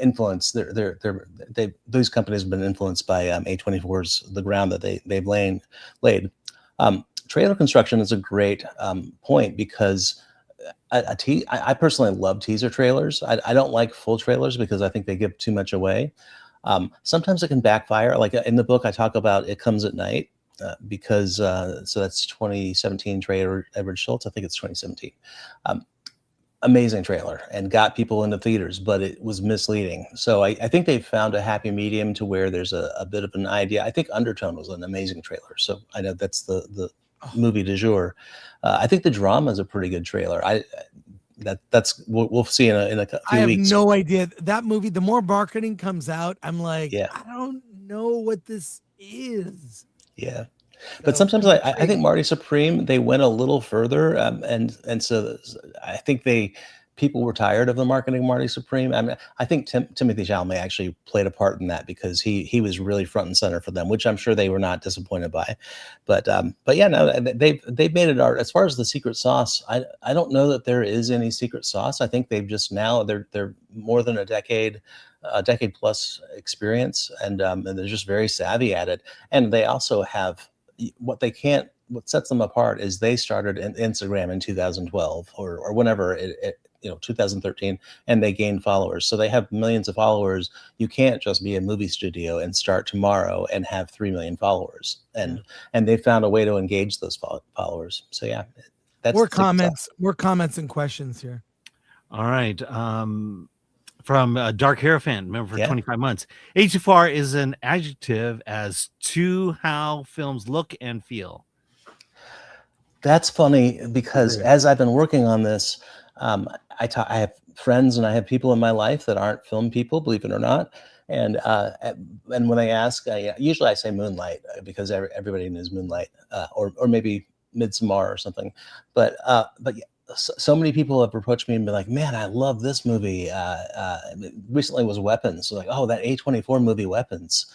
influenced. Those companies have been influenced by A24's The Ground that they've laid. Trailer construction is a great point because I personally love teaser trailers. I don't like full trailers because I think they give too much away. Sometimes it can backfire. Like in the book, I talk about It Comes at Night because so that's 2017 trailer, Edward Schultz. I think it's 2017. Amazing trailer and got people into theaters, but it was misleading. So I think they've found a happy medium to where there's a bit of an idea. I think Undertone was an amazing trailer. So I know that's the movie du jour. I think The Drama is a pretty good trailer. That's we'll see in a few weeks. I have no idea. That movie, the more marketing comes out, I'm like, Yeah. I don't know what this is. Yeah. But sometimes I think Marty Supreme, they went a little further, and so I think people were tired of the marketing Marty Supreme. I mean, I think Timothy Chalamet actually played a part in that because he was really front and center for them, which I'm sure they were not disappointed by. But yeah, no, they've made it art. As far as the secret sauce, I don't know that there is any secret sauce. I think they've just now they're more than a decade plus experience, and they're just very savvy at it. And they also have what sets them apart is they started Instagram in 2012 or whenever it 2013, and they gained followers. So they have millions of followers. You can't just be a movie studio and start tomorrow and have 3 million followers. And they found a way to engage those followers. So yeah, that's more comments and questions here. All right. From Dark Hierophant, remember for 25 months. A24 is an adjective as to how films look and feel. That's funny because as I've been working on this, I have friends and I have people in my life that aren't film people, believe it or not. And when they ask, usually I say Moonlight because everybody knows Moonlight, or maybe Midsommar or something. But yeah. So many people have approached me and been like, man, I love this movie. Recently was Weapons. So like, oh, that A24 movie Weapons.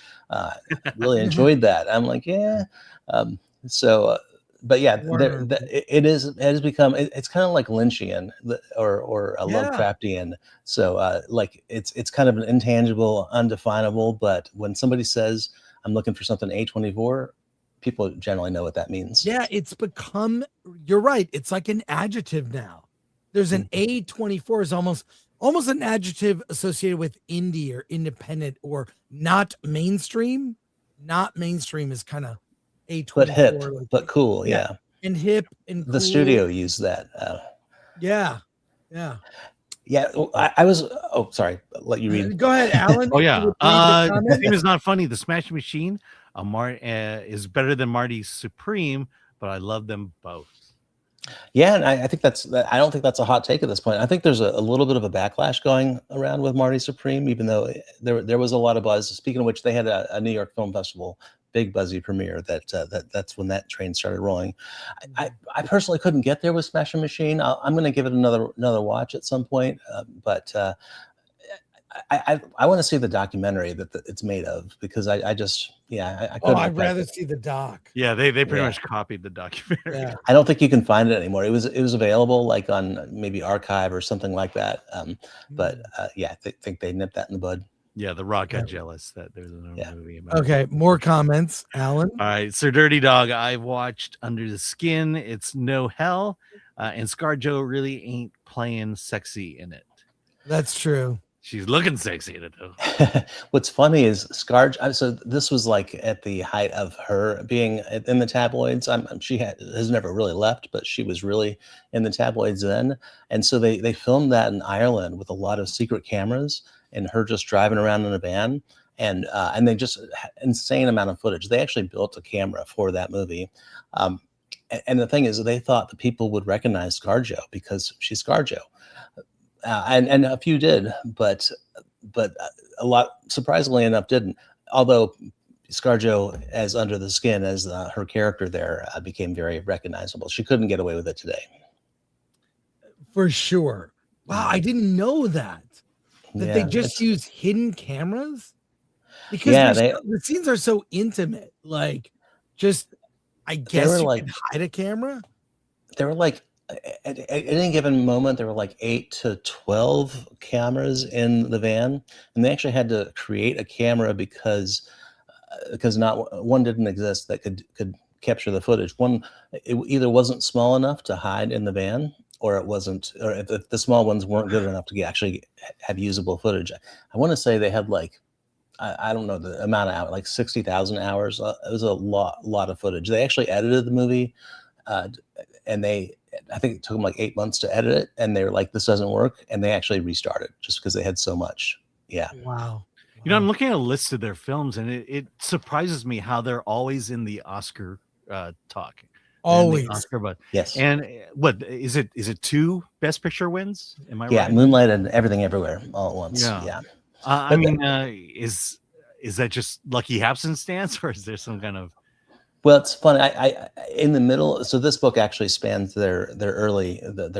Really enjoyed that. I'm like, yeah. But yeah, it has become, it's kind of like Lynchian or a Lovecraftian. So like it's kind of an intangible, undefinable, but when somebody says I'm looking for something A24, people generally know what that means. Yeah, it's become, you're right. It's like an adjective now. There's an A24 is almost an adjective associated with indie or independent or not mainstream. Not mainstream is kind of A24. But hip, but cool. Yeah. And hip and cool. The studio used that. Yeah. I was, sorry. I'll let you read. Go ahead, Alan. Oh yeah. The theme is not funny. The Smashing Machine is better than Marty Supreme, but I love them both. Yeah, and I think I don't think that's a hot take at this point. I think there's a little bit of a backlash going around with Marty Supreme, even though there was a lot of buzz. Speaking of which, they had a New York Film Festival big buzzy premiere that's when that train started rolling. I personally couldn't get there with Smashing Machine. I'm going to give it another watch at some point, but I want to see the documentary that it's made of because I couldn't. I'd rather see the doc. Yeah, they pretty much copied the documentary. Yeah. I don't think you can find it anymore. It was available like on maybe Archive or something like that. But I think they nipped that in the bud. Yeah, The Rock got jealous that there's another movie about Okay, more comments, Alan. All right, Sir Dirty Dog, I watched Under the Skin. It's no hell, and ScarJo really ain't playing sexy in it. That's true. She's looking sexy in it though. What's funny is ScarJo. So this was like at the height of her being in the tabloids. She has never really left, but she was really in the tabloids then. And so they filmed that in Ireland with a lot of secret cameras and her just driving around in a van. And they just insane amount of footage. They actually built a camera for that movie. And the thing is, they thought the people would recognize ScarJo because she's ScarJo. And a few did, but a lot, surprisingly enough, didn't. Although ScarJo, as Under the Skin, as her character there, became very recognizable. She couldn't get away with it today. for sure. Wow, I didn't know that they Yeah, just use hidden cameras because yeah, the scenes are so intimate. Like, just I they guess were you like could hide a camera. there were like at any given moment there were like 8 to 12 cameras in the van, and they actually had to create a camera because not one didn't exist that could capture the footage. One, it either wasn't small enough to hide in the van, or it wasn't, or if the small ones weren't good enough to actually have usable footage. I want to say they had like I don't know the amount of hours, like 60,000 hours. It was a lot of footage. They actually edited the movie, uh, and I think it took them like 8 months to edit it, and they were like, "This doesn't work," and they actually restarted just because they had so much. Yeah. Wow. You know, I'm looking at a list of their films, and it surprises me how they're always in the Oscar talk. They're in the Always. Oscar, but Yes. and what is it? Is it 2 Best Picture wins? Am I Yeah, right? Moonlight and Everything Everywhere all at once. Yeah. Yeah. I But mean, is that just lucky happenstance, or is there some kind of? Well, it's funny. I in the middle. So this book actually spans their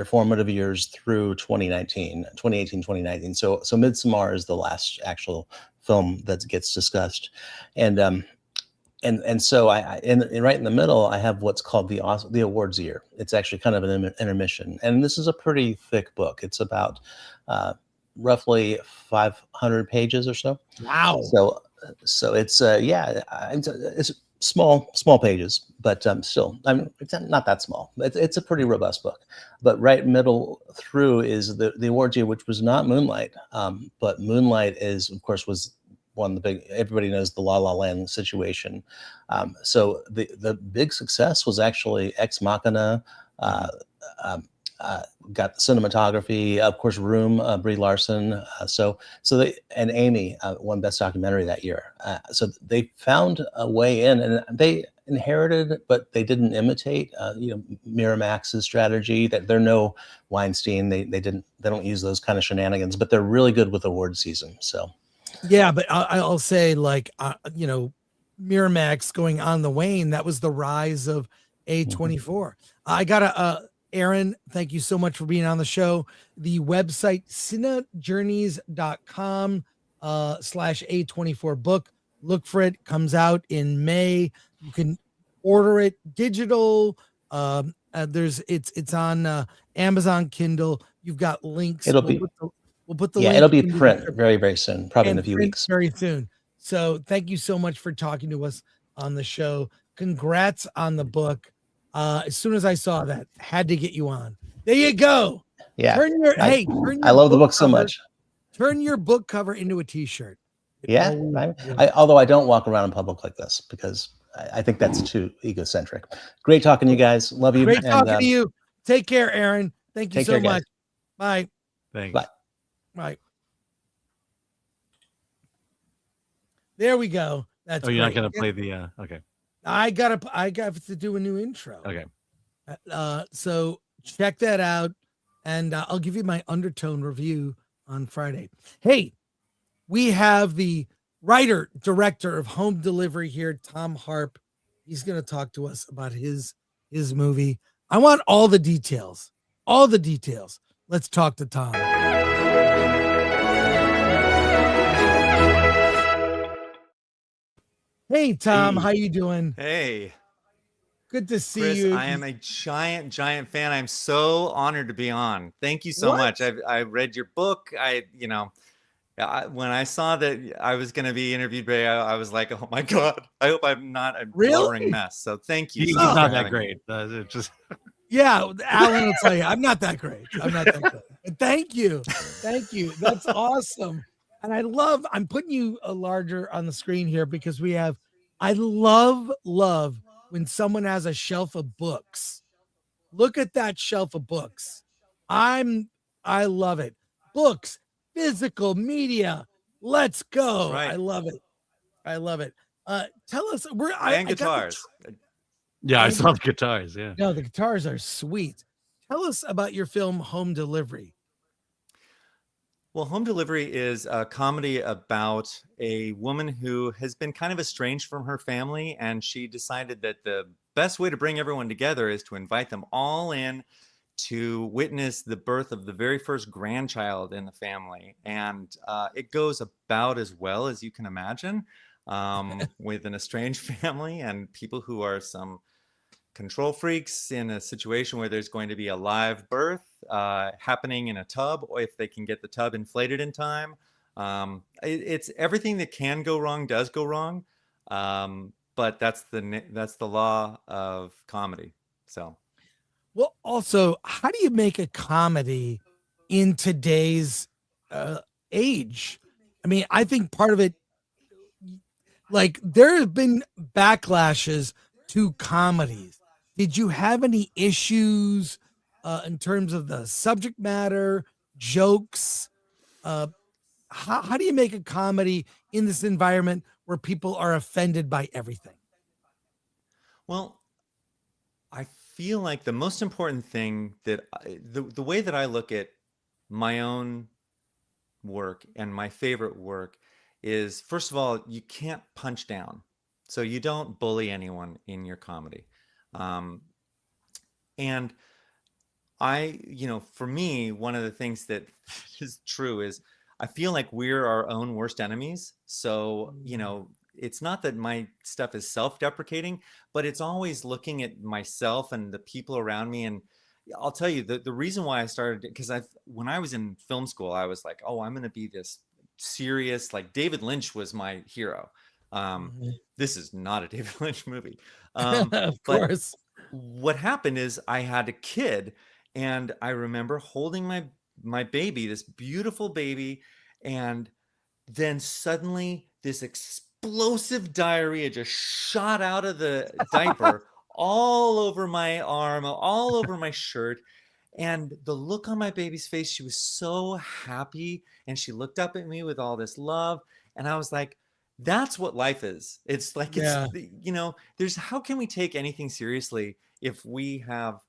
formative years through 2018, 2019. So Midsommar is the last actual film that gets discussed, and so right in the middle I have what's called the awards year. It's actually kind of an intermission, and this is a pretty thick book. It's about roughly 500 pages or so. Wow. So it's it's small pages, but still, I mean, it's not that small. It's a pretty robust book. But right middle through is the awards year, which was not Moonlight, but Moonlight is, of course, was one of the big. Everybody knows the La La Land situation. So the big success was actually Ex Machina. Got cinematography, of course, Room, Brie Larson. So they and Amy won Best Documentary that year. So they found a way in, and they inherited, but they didn't imitate. Miramax's strategy. That they're no Weinstein. They don't use those kind of shenanigans, but they're really good with award season. So yeah, but I'll say like Miramax going on the wane. That was the rise of A24. I got Aaron, thank you so much for being on the show. The website cinejourneys.com /A24 book. Look for it. Comes out in May. You can order it digital. It's on Amazon Kindle. You've got links. we'll put the yeah, link it'll be print very, very soon, probably in a few weeks. Very soon. So thank you so much for talking to us on the show. Congrats on the book. As soon as I saw that, had to get you on. There you go. Yeah. I love the book so much. Turn your book cover into a t-shirt. Yeah. Although I don't walk around in public like this because I think that's too egocentric. Great talking to you guys. Love you. Great talking to you. Take care, Aaron. Thank you so much. Bye. Thanks. Bye. Bye. There we go. That's you're not gonna play the okay. I got to do a new intro. Okay. So check that out, and I'll give you my undertone review on Friday. Hey, we have the writer director of Home Delivery here, Thom Harp. He's going to talk to us about his movie. I want all the details. Let's talk to Thom. Hey, Thom, how you doing? Hey. Good to see Chris, you. I am a giant fan. I'm so honored to be on. Thank you so much. I read your book. When I saw that I was going to be interviewed by, I was like, oh my God, I hope I'm not a boring mess. So thank you. He's not that great. Yeah, Alan will tell you, I'm not that great. Thank you. That's awesome. And I'm putting you larger on the screen here because I love when someone has a shelf of books. Look at that shelf of books. I love it. Books, physical media. Let's go. Right. I love it. Tell us and guitars. I saw the guitars. Yeah. No, the guitars are sweet. Tell us about your film Home Delivery. Well, Home Delivery is a comedy about a woman who has been kind of estranged from her family, and she decided that the best way to bring everyone together is to invite them all in to witness the birth of the very first grandchild in the family. And it goes about as well as you can imagine, with an estranged family and people who are some control freaks in a situation where there's going to be a live birth happening in a tub, or if they can get the tub inflated in time. It's everything that can go wrong does go wrong. But that's the law of comedy. So, well, also, how do you make a comedy in today's age? I mean, I think part of it, like, there have been backlashes to comedies. Did you have any issues in terms of the subject matter, jokes? How do you make a comedy in this environment where people are offended by everything? well, I feel like the most important thing that the way that I look at my own work and my favorite work is, first of all, you can't punch down. So you don't bully anyone in your comedy. And for me, one of the things that is true is I feel like we're our own worst enemies. So, it's not that my stuff is self-deprecating, but it's always looking at myself and the people around me. And I'll tell you the reason why I started, because when I was in film school, I was like, oh, I'm going to be this serious, like David Lynch was my hero. This is not a David Lynch movie. Of course. What happened is I had a kid, and I remember holding my baby, this beautiful baby, and then suddenly this explosive diarrhea just shot out of the diaper all over my arm, all over my shirt. And the look on my baby's face, she was so happy, and she looked up at me with all this love, and I was like, that's what life is. It's like, there's, how can we take anything seriously if we have,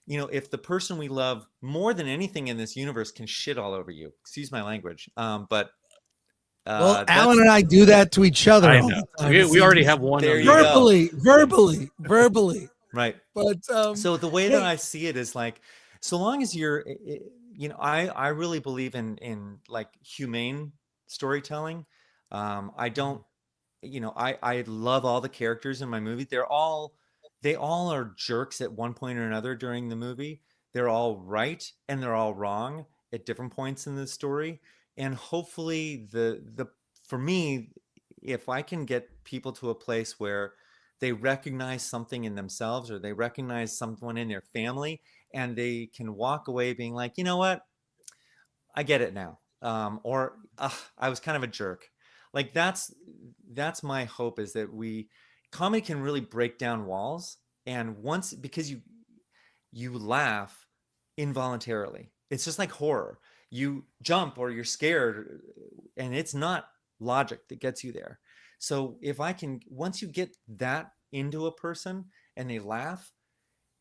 if the person we love more than anything in this universe can shit all over you? Excuse my language. Well, Alan and I do that to each other. I know. We already have one. Verbally. Right. But so the way that I see it is like, so long as you're, I really believe in like humane storytelling. I don't, I love all the characters in my movie. They all are jerks at one point or another during the movie. They're all right and they're all wrong at different points in the story. And hopefully for me, if I can get people to a place where they recognize something in themselves, or they recognize someone in their family, and they can walk away being like, you know what, I get it now. Or I was kind of a jerk. Like that's my hope, is that comedy can really break down walls. And once, because you laugh involuntarily, it's just like horror. You jump or you're scared, and it's not logic that gets you there. So once you get that into a person and they laugh,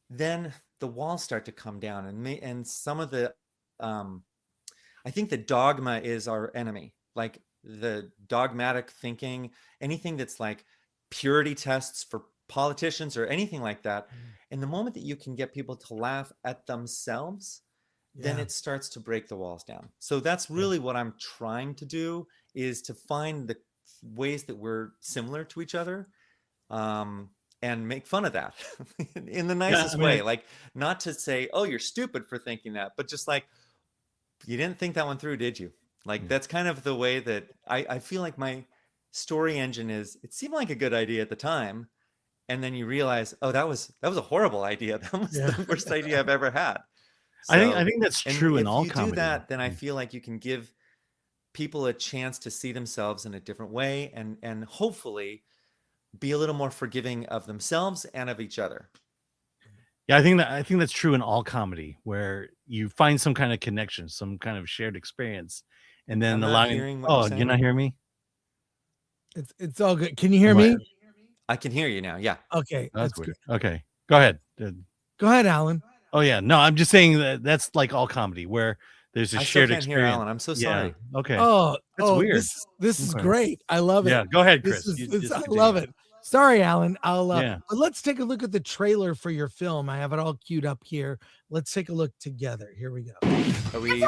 then the walls start to come down, and some of the, I think the dogma is our enemy. Like the dogmatic thinking, anything that's like purity tests for politicians or anything like that. And the moment that you can get people to laugh at themselves, then it starts to break the walls down. So that's really what I'm trying to do, is to find the ways that we're similar to each other, and make fun of that in the nicest way. Like, not to say, oh, you're stupid for thinking that, but just like, you didn't think that one through, did you? Like, that's kind of the way that I feel like my story engine is. It seemed like a good idea at the time, and then you realize, oh, that was a horrible idea. That was the worst idea I've ever had. So, I think that's true in all comedy. If you do that, then I feel like you can give people a chance to see themselves in a different way, and hopefully be a little more forgiving of themselves and of each other. Yeah, I think that's true in all comedy, where you find some kind of connection, some kind of shared experience, and then allowing. Oh, you're not hearing me? It's all good. Can you hear me? I can hear you now. Yeah. Okay. That's weird. Okay, go ahead. Go ahead, Alan. Oh yeah, no, I'm just saying that's like all comedy, where there's a shared experience. Hear Alan. I'm so sorry. Okay. Oh, that's weird. This is great. I love it. Yeah, go ahead, Chris. I love it. Sorry, Alan. Yeah. But let's take a look at the trailer for your film. I have it all queued up here. Let's take a look together. Here we go. Are we?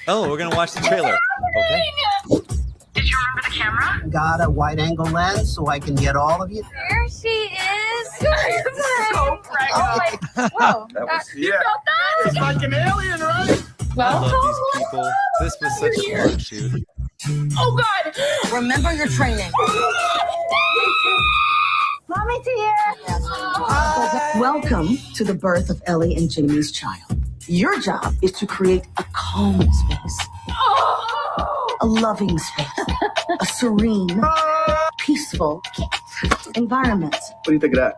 Oh, we're gonna watch the trailer. Okay. Did you remember the camera? Got a wide angle lens so I can get all of you. There she is. So pregnant. Whoa. You felt that? It's like an alien, right? I love these people. This was such a fun shoot. Oh God! Remember your training. Mommy's here. Welcome to the birth of Ellie and Jamie's child. Your job is to create a calm space, a loving space, a serene, peaceful environment. What do you think of that?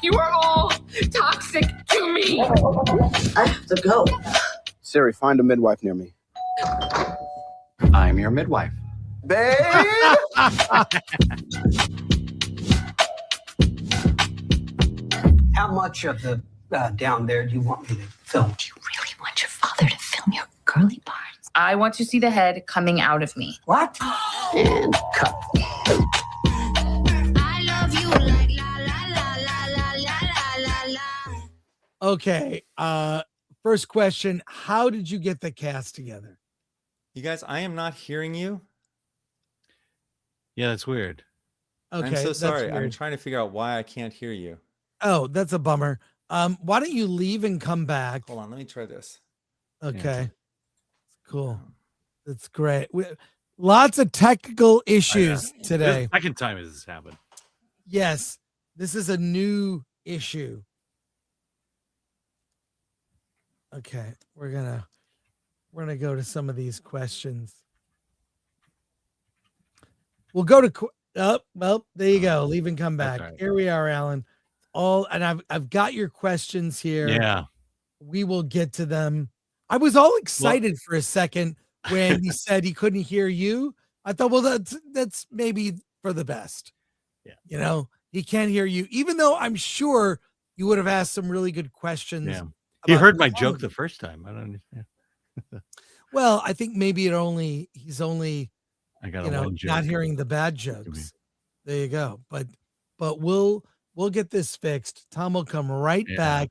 You are all toxic to me. I have to go. Siri, find a midwife near me. I'm your midwife. Babe! How much of the down there do you want me to film? Do you really want your father to film your girly parts? I want to see the head coming out of me. What? And cut. I love you like la la la la la la la. Okay. First question. How did you get the cast together? You guys, I am not hearing you. Yeah, that's weird. Okay. I'm so that's sorry. I'm weird. trying to figure out why I can't hear you. Oh, that's a bummer. Why don't you leave and come back? Hold on, let me try this. Okay. Cool. That's great. Lots of technical issues today. This second time has this happened. Yes. This is a new issue. Okay. We're gonna go to some of these questions. We'll go to well, there you go. Leave and come back. Okay. Here we are, Alan. I've got your questions here. Yeah. We will get to them. I was all excited for a second when he said he couldn't hear you. I thought, well, that's maybe for the best. Yeah. You know, he can't hear you, even though I'm sure you would have asked some really good questions. Yeah. He heard my joke the first time. I don't understand. Well, I think maybe he's only I got one joke. not hearing the bad jokes. There you go. But we'll get this fixed. Thom will come right back,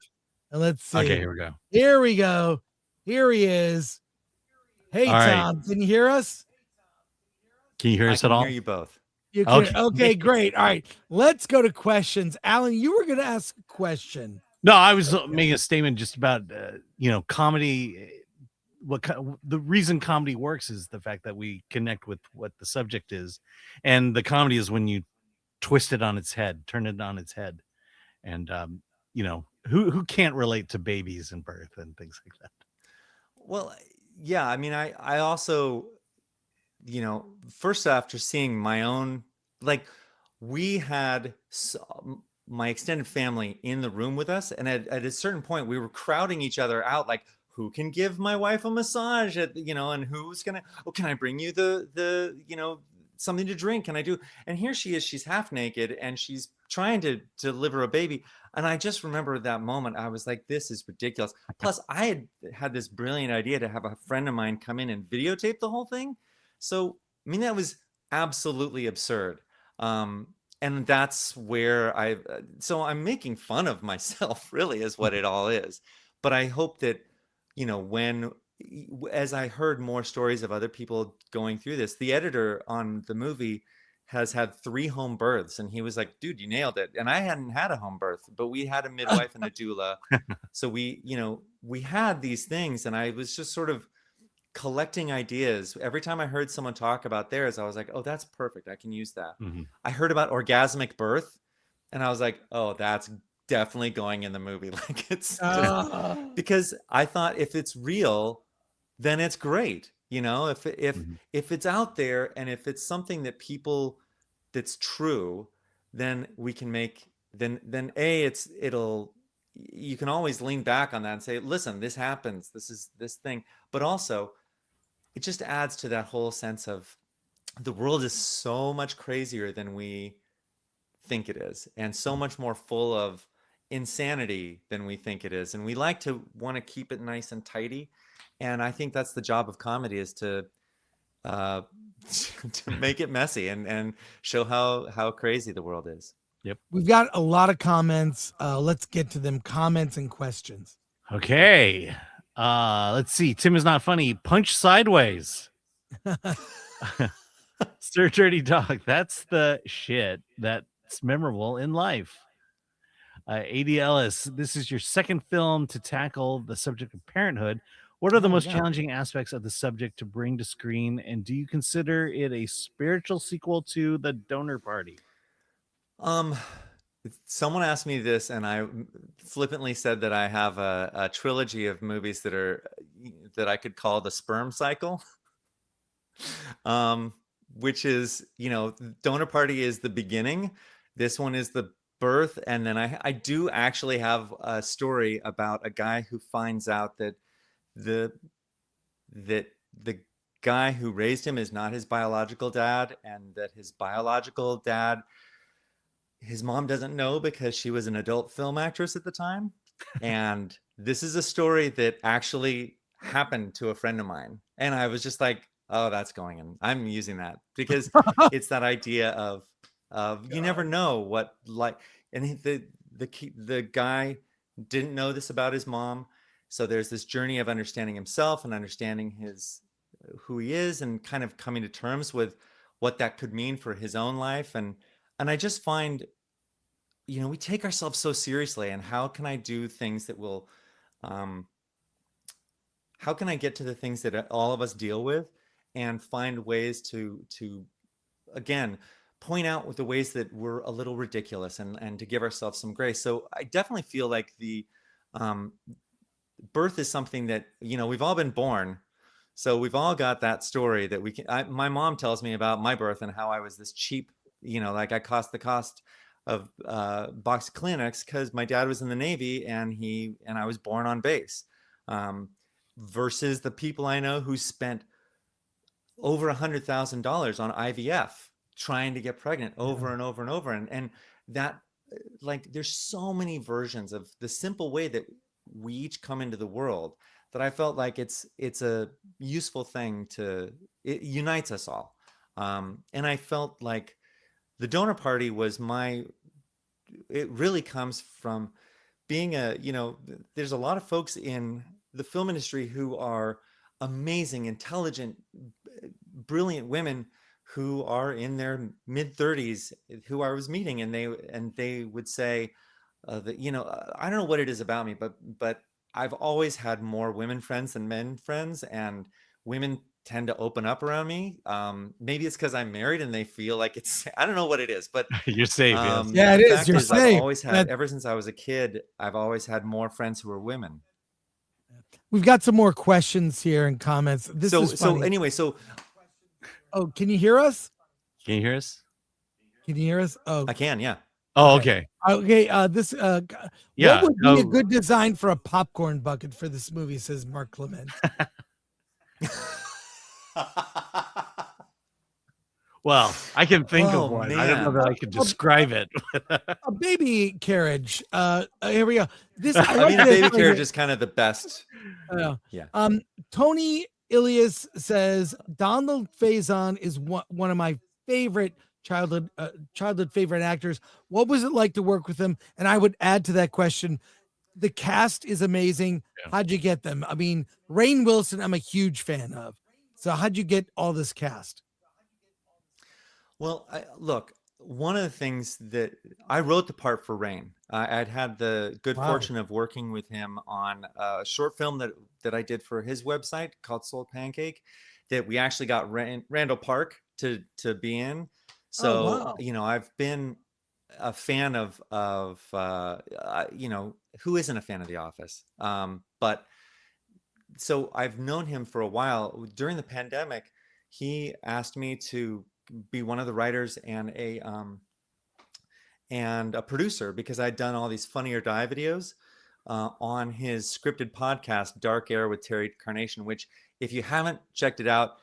and let's see. Okay, here we go. Here we go. Here he is. Hey, All right. Thom, can you hear us? Can you hear us at all? I can hear you both. You can. Okay, great. All right, let's go to questions. Alan, you were going to ask a question. No, I was making a statement just about comedy. The reason comedy works is the fact that we connect with what the subject is, and the comedy is when you twist it on its head, turn it on its head, and who can't relate to babies and birth and things like that. Well, yeah, I mean, I also, first after seeing my own, like, we had my extended family in the room with us, and at a certain point we were crowding each other out, like, who can give my wife a massage and who's gonna, can I bring you the something to drink? Can I do? And here she is, she's half naked and she's trying to deliver a baby. And I just remember that moment. I was like, this is ridiculous. Plus I had this brilliant idea to have a friend of mine come in and videotape the whole thing. So, I mean, that was absolutely absurd. And that's where I'm making fun of myself, really, is what it all is. But I hope that, as I heard more stories of other people going through this, the editor on the movie has had 3 home births, and he was like, dude, you nailed it. And I hadn't had a home birth, but we had a midwife and a doula. So we had these things, and I was just sort of collecting ideas. Every time I heard someone talk about theirs, I was like, oh, that's perfect. I can use that. Mm-hmm. I heard about orgasmic birth, and I was like, oh, that's definitely going in the movie. Like, it's just, because I thought if it's real, then it's great. If it's out there and if it's something that that's true, then we can make, then you can always lean back on that and say, listen, this happens. This is this thing. But also it just adds to that whole sense of the world is so much crazier than we think it is, and so much more full of insanity than we think it is. And we like to want to keep it nice and tidy. And I think that's the job of comedy, is to to make it messy and show how crazy the world is. Yep. We've got a lot of comments. Let's get to them. Comments and questions. Okay. Let's see. Tim is not funny. Punch sideways. Stir Dirty Dog. That's the shit that's memorable in life. AD Ellis, this is your second film to tackle the subject of parenthood. What are the most challenging aspects of the subject to bring to screen? And do you consider it a spiritual sequel to The Donor Party? Someone asked me this, and I flippantly said that I have a trilogy of movies that I could call the sperm cycle. Which is, Donor Party is the beginning. This one is the birth. And then I do actually have a story about a guy who finds out that the guy who raised him is not his biological dad, and that his biological dad, his mom doesn't know because she was an adult film actress at the time. And this is a story that actually happened to a friend of mine. And I was just like, oh, that's going in. I'm using that because it's that idea of you never know what, like, and the guy didn't know this about his mom. So there's this journey of understanding himself and understanding who he is, and kind of coming to terms with what that could mean for his own life. And I just find, we take ourselves so seriously, and how can I do things that will, how can I get to the things that all of us deal with, and find ways to again, point out with the ways that we're a little ridiculous, and to give ourselves some grace. So I definitely feel like the birth is something that, we've all been born. So we've all got that story that we can, my mom tells me about my birth and how I was this cheap, like I cost the cost of box of Kleenex because my dad was in the Navy and I was born on base, versus the people I know who spent over $100,000 on IVF trying to get pregnant over and over and over. And that, like, there's so many versions of the simple way that we each come into the world, that I felt like it's a useful thing it unites us all. And I felt like the Donor Party was it really comes from being there's a lot of folks in the film industry who are amazing, intelligent, brilliant women who are in their mid-30s who I was meeting, and they would say that, I don't know what it is about me, but I've always had more women friends than men friends, and women tend to open up around me. Maybe it's because I'm married and they feel like I don't know what it is, but you're safe. Yes. Yeah, it is. You're safe. I've always had, ever since I was a kid, I've always had more friends who are women. We've got some more questions here and comments. Anyway, oh, can you hear us? Can you hear us? Can you hear us? Oh, I can. Yeah. Oh, okay. Okay. What would be a good design for a popcorn bucket for this movie? Says Mark Clement. Well, I can think of one. Man. I don't know that I could describe it. A baby carriage. Here we go. A baby carriage is kind of the best. Yeah. Tony Ilias says Donald Faison is one of my favorite childhood favorite actors. What was it like to work with him? And I would add to that question, the cast is amazing. Yeah. How'd you get them? I mean, Rainn Wilson, I'm a huge fan of. So how'd you get all this cast? Well, look, one of the things that I wrote the part for Rainn. I'd had the good fortune of working with him on a short film that I did for his website called Soul Pancake, that we actually got Randall Park to be in. So, I've been a fan of who isn't a fan of The Office? But so I've known him for a while. During the pandemic, he asked me to be one of the writers and a producer, because I'd done all these Funny or Die videos on his scripted podcast, Dark Air with Terry Carnation, which, if you haven't checked it out,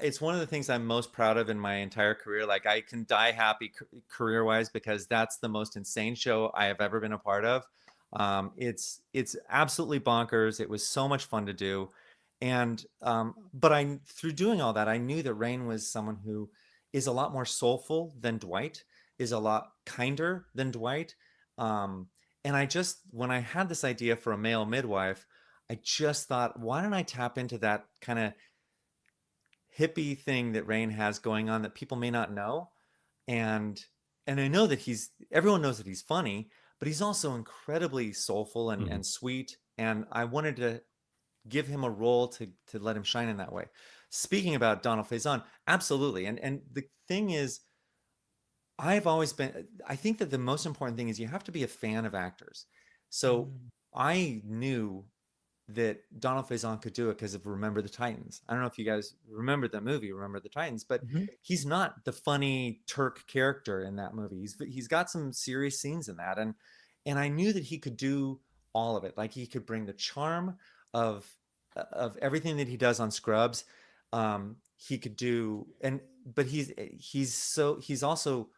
it's one of the things I'm most proud of in my entire career. Like, I can die happy career-wise because that's the most insane show I have ever been a part of. It's absolutely bonkers. It was so much fun to do. And but through doing all that, I knew that Rain was someone who is a lot more soulful than Dwight, is a lot kinder than Dwight. And when I had this idea for a male midwife, I just thought, why don't I tap into that kind of hippie thing that Rain has going on that people may not know? And I know that everyone knows that he's funny, but he's also incredibly soulful and sweet. And I wanted to give him a role to let him shine in that way. Speaking about Donald Faison, absolutely. And the thing is, I think that the most important thing is you have to be a fan of actors. So I knew that Donald Faison could do it because of Remember the Titans. I don't know if you guys remember the movie, Remember the Titans, but he's not the funny Turk character in that movie. He's got some serious scenes in that. And I knew that he could do all of it. Like he could bring the charm of everything that he does on Scrubs. He could do, but he's also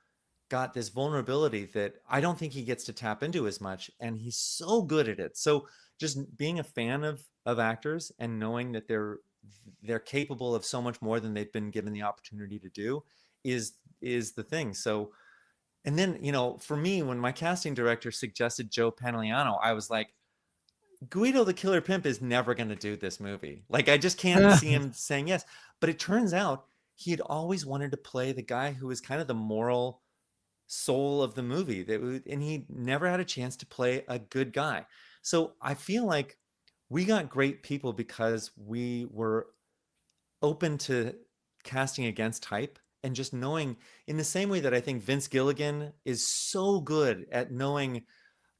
got this vulnerability that I don't think he gets to tap into as much, and he's so good at it. So just being a fan of actors and knowing that they're capable of so much more than they've been given the opportunity to do is the thing. So, and then, for me, when my casting director suggested Joe Pantoliano, I was like, Guido the Killer Pimp is never going to do this movie. Like, I just can't see him saying yes. But it turns out he had always wanted to play the guy who was kind of the moral soul of the movie, and he never had a chance to play a good guy. So I feel like we got great people because we were open to casting against type, and just knowing, in the same way that I think Vince Gilligan is so good at knowing,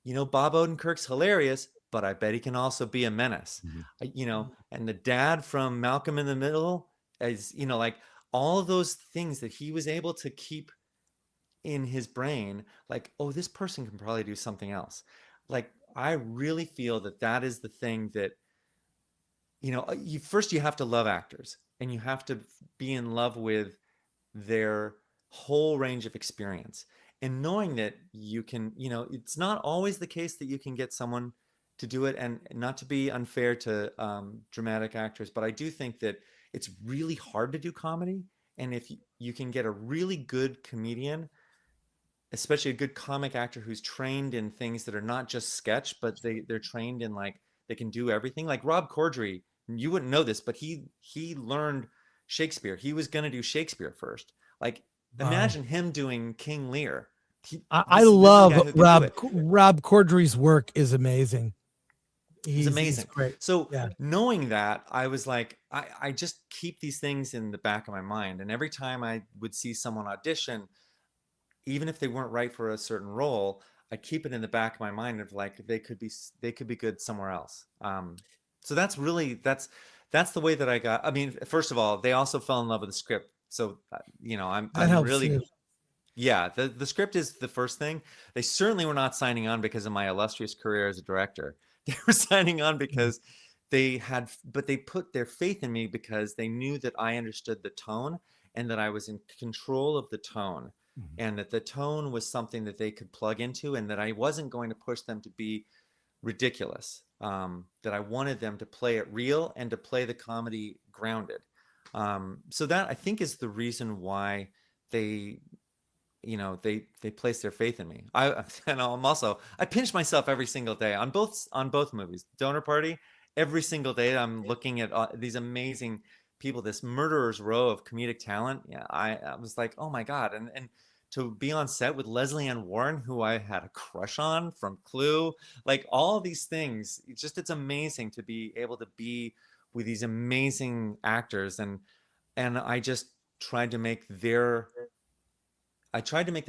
Bob Odenkirk's hilarious, but I bet he can also be a menace. And the dad from Malcolm in the Middle is, like all of those things that he was able to keep in his brain, like, oh, this person can probably do something else. Like, I really feel that is the thing that, first you have to love actors, and you have to be in love with their whole range of experience, and knowing that you can, it's not always the case that you can get someone to do it, and not to be unfair to dramatic actors, but I do think that it's really hard to do comedy. And if you can get a really good comedian, especially a good comic actor who's trained in things that are not just sketch, but they're trained in, like, they can do everything. Like Rob Corddry, you wouldn't know this, but he learned Shakespeare. He was going to do Shakespeare first. Like, imagine him doing King Lear. I love Rob Corddry's work is amazing. He's amazing. He's great. So knowing that, I was like, I just keep these things in the back of my mind. And every time I would see someone audition, even if they weren't right for a certain role, I keep it in the back of my mind of, like, they could be good somewhere else. So that's the way that I got. I mean, first of all, they also fell in love with the script. So, I'm really, too. Yeah, the script is the first thing. They certainly were not signing on because of my illustrious career as a director. They were signing on because they put their faith in me because they knew that I understood the tone and that I was in control of the tone. And that the tone was something that they could plug into, and that I wasn't going to push them to be ridiculous. That I wanted them to play it real and to play the comedy grounded. So that, I think, is the reason why they place their faith in me. I pinch myself every single day on both movies. Donor Party, every single day I'm looking at these amazing people, this murderer's row of comedic talent. Yeah, I was like, oh my God. And to be on set with Leslie Ann Warren, who I had a crush on from Clue, like all these things, it's amazing to be able to be with these amazing actors. And I just tried to make the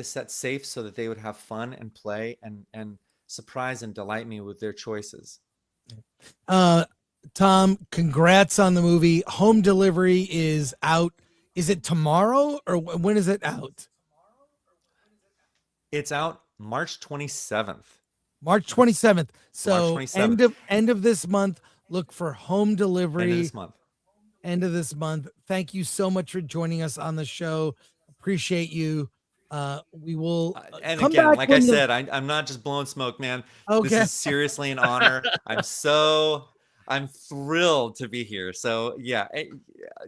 set safe so that they would have fun and play and surprise and delight me with their choices. Thom, congrats on the movie. Home Delivery is out. Is it tomorrow, or when is it out? It's out March 27th. March 27th. So March 27th. End of this month. Look for Home Delivery. End of this month. Thank you so much for joining us on the show. Appreciate you. We will and come again, back like I said, I'm not just blowing smoke, man. Okay. This is seriously an honor. I'm thrilled to be here. So yeah,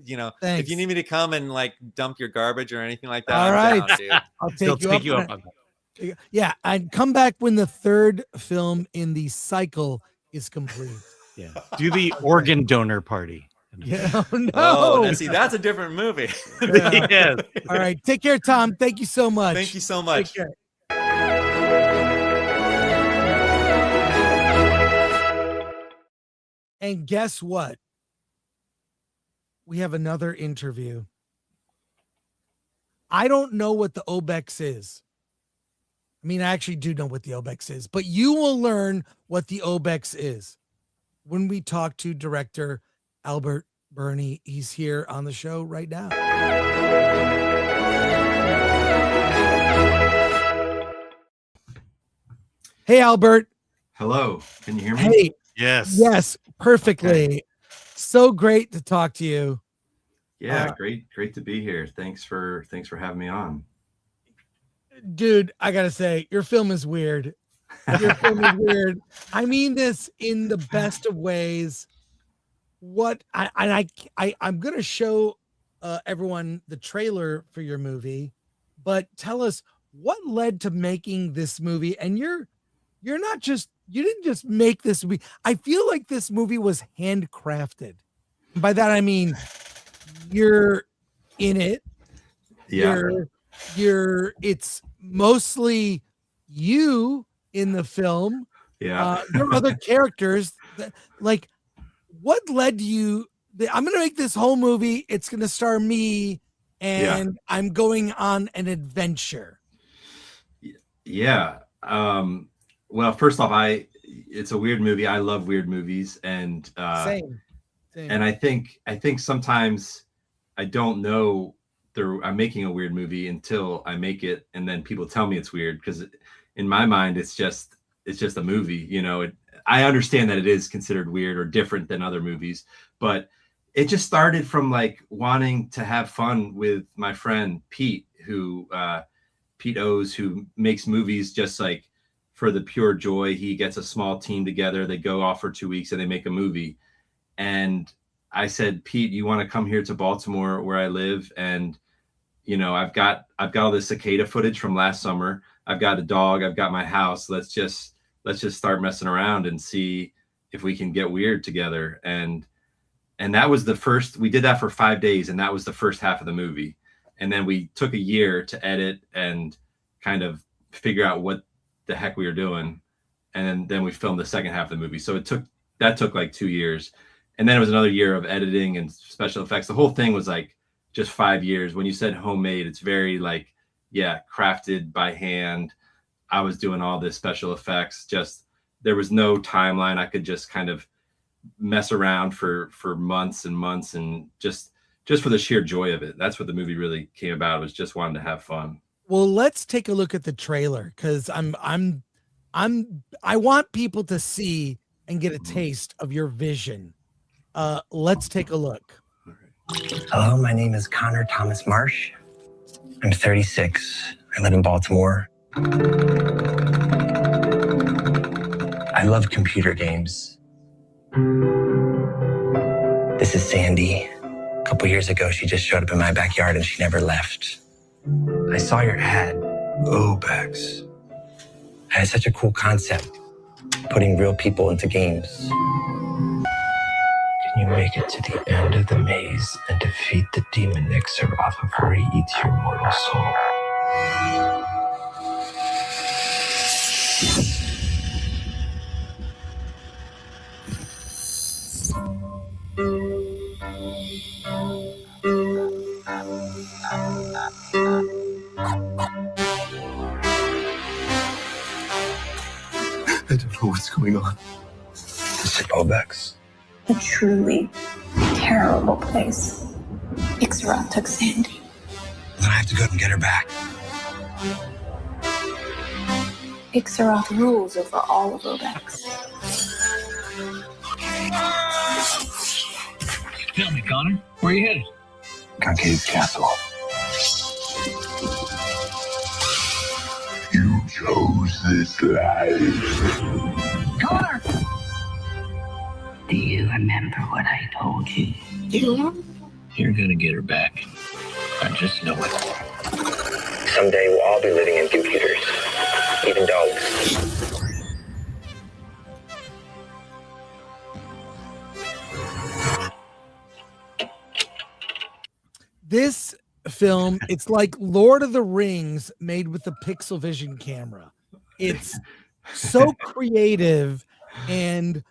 you know, Thanks. if you need me to come and like dump your garbage or anything like that, All I'm right. down, dude. I'll He'll take you up on that. Yeah, and come back when the third film in the cycle is complete. Yeah. Do the organ donor party. Yeah. Oh, no. Oh, now see, that's a different movie. Yeah. Yes. All right. Take care, Thom. Thank you so much. Thank you so much. Take care. And guess what? We have another interview. I don't know what the Obex is. I mean, I actually do know what the Obex is, but you will learn what the Obex is when we talk to director Albert Birney. He's here on the show right now. Hey, Albert. Hello. Can you hear me? Hey. Yes. Yes, perfectly. Okay. So great to talk to you. Yeah, great to be here. Thanks for having me on. Dude, I gotta say, your film is weird. Your film is weird. I mean this in the best of ways. I'm gonna show everyone the trailer for your movie, but tell us what led to making this movie. And you didn't just make this movie. I feel like this movie was handcrafted. By that I mean you're in it. Yeah. It's mostly you in the film. Yeah. There are other characters that, like, what led you? I'm going to make this whole movie. It's going to star me, and I'm going on an adventure. Yeah. Well, first off, it's a weird movie. I love weird movies, and Same. And I think sometimes I don't know I'm making a weird movie until I make it, and then people tell me it's weird, because in my mind it's just a movie. You know, I understand that it is considered weird or different than other movies, but it just started from like wanting to have fun with my friend Pete, Pete O's, who makes movies just like for the pure joy. He gets a small team together, they go off for 2 weeks and they make a movie. And I said, Pete, you want to come here to Baltimore where I live? And, you know, I've got all this cicada footage from last summer. I've got a dog. I've got my house. Let's just start messing around and see if we can get weird together. And that was the first. We did that for 5 days, and that was the first half of the movie. And then we took a year to edit and kind of figure out what the heck we were doing. And then we filmed the second half of the movie. So that took like 2 years. And then it was another year of editing and special effects. The whole thing was like just 5 years. When you said homemade, it's very like, yeah, crafted by hand. I was doing all this special effects. Just, there was no timeline. I could just kind of mess around for months and months, and just for the sheer joy of it. That's what the movie really came about. It was just wanting to have fun. Well, let's take a look at the trailer, because I want people to see and get a taste of your vision. Let's take a look. Hello, my name is Connor Thomas Marsh. I'm 36. I live in Baltimore. I love computer games. This is Sandy. A couple years ago, she just showed up in my backyard and she never left. I saw your ad, Obex. It had such a cool concept, putting real people into games. Can you make it to the end of the maze and defeat the demon Ixaroth of her he eats your mortal soul? I don't know what's going on. Is it Obex? A truly terrible place. Ixaroth took Sandy. Then I have to go and get her back. Ixaroth rules over all of Obex. Tell me, Connor, where are you headed? Concave Castle. You chose this life. Connor! Do you remember what I told you? You're gonna get her back. I just know it. Someday we'll all be living in computers, even dogs. This film, it's like Lord of the Rings made with the Pixel Vision camera. It's so creative and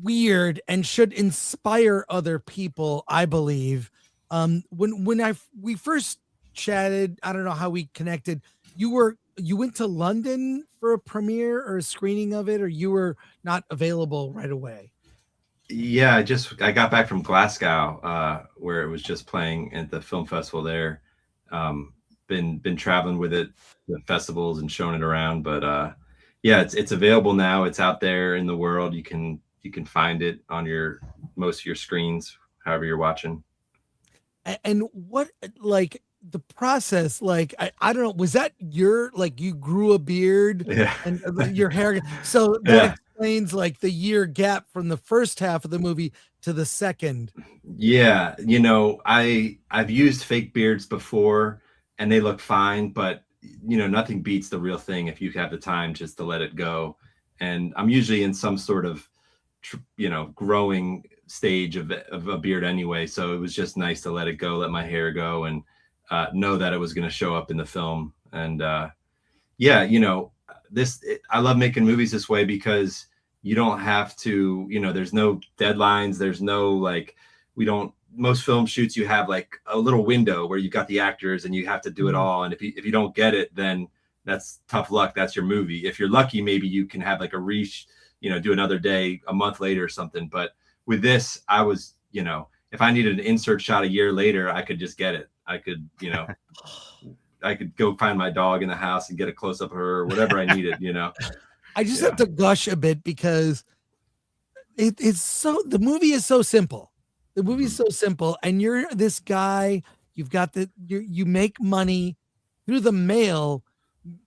weird and should inspire other people, I believe. When we first chatted, I don't know how we connected. You went to London for a premiere or a screening of it, or you were not available right away? Yeah, I got back from Glasgow, where it was just playing at the film festival there. Been traveling with it, the festivals and showing it around. But yeah, it's available now. It's out there in the world. You can find it on most of your screens, however you're watching. And what, like, the process, like, I don't know, was that you grew a beard and your hair? So that explains like the year gap from the first half of the movie to the second. Yeah, I've used fake beards before and they look fine, but nothing beats the real thing if you have the time just to let it go. And I'm usually in some sort of growing stage of a beard anyway, so it was just nice to let it go, let my hair go, and know that it was going to show up in the film. And I love making movies this way because you don't have to, there's no deadlines, there's no most film shoots you have like a little window where you've got the actors and you have to do it all, and if you don't get it, then that's tough luck, that's your movie. If you're lucky, maybe you can have like a do another day a month later or something. But with this, I was, if I needed an insert shot a year later, I could just get it. I could, I could go find my dog in the house and get a close up of her or whatever I needed, I just have to gush a bit because the movie is so simple. The movie is so simple, and you're this guy, you make money through the mail,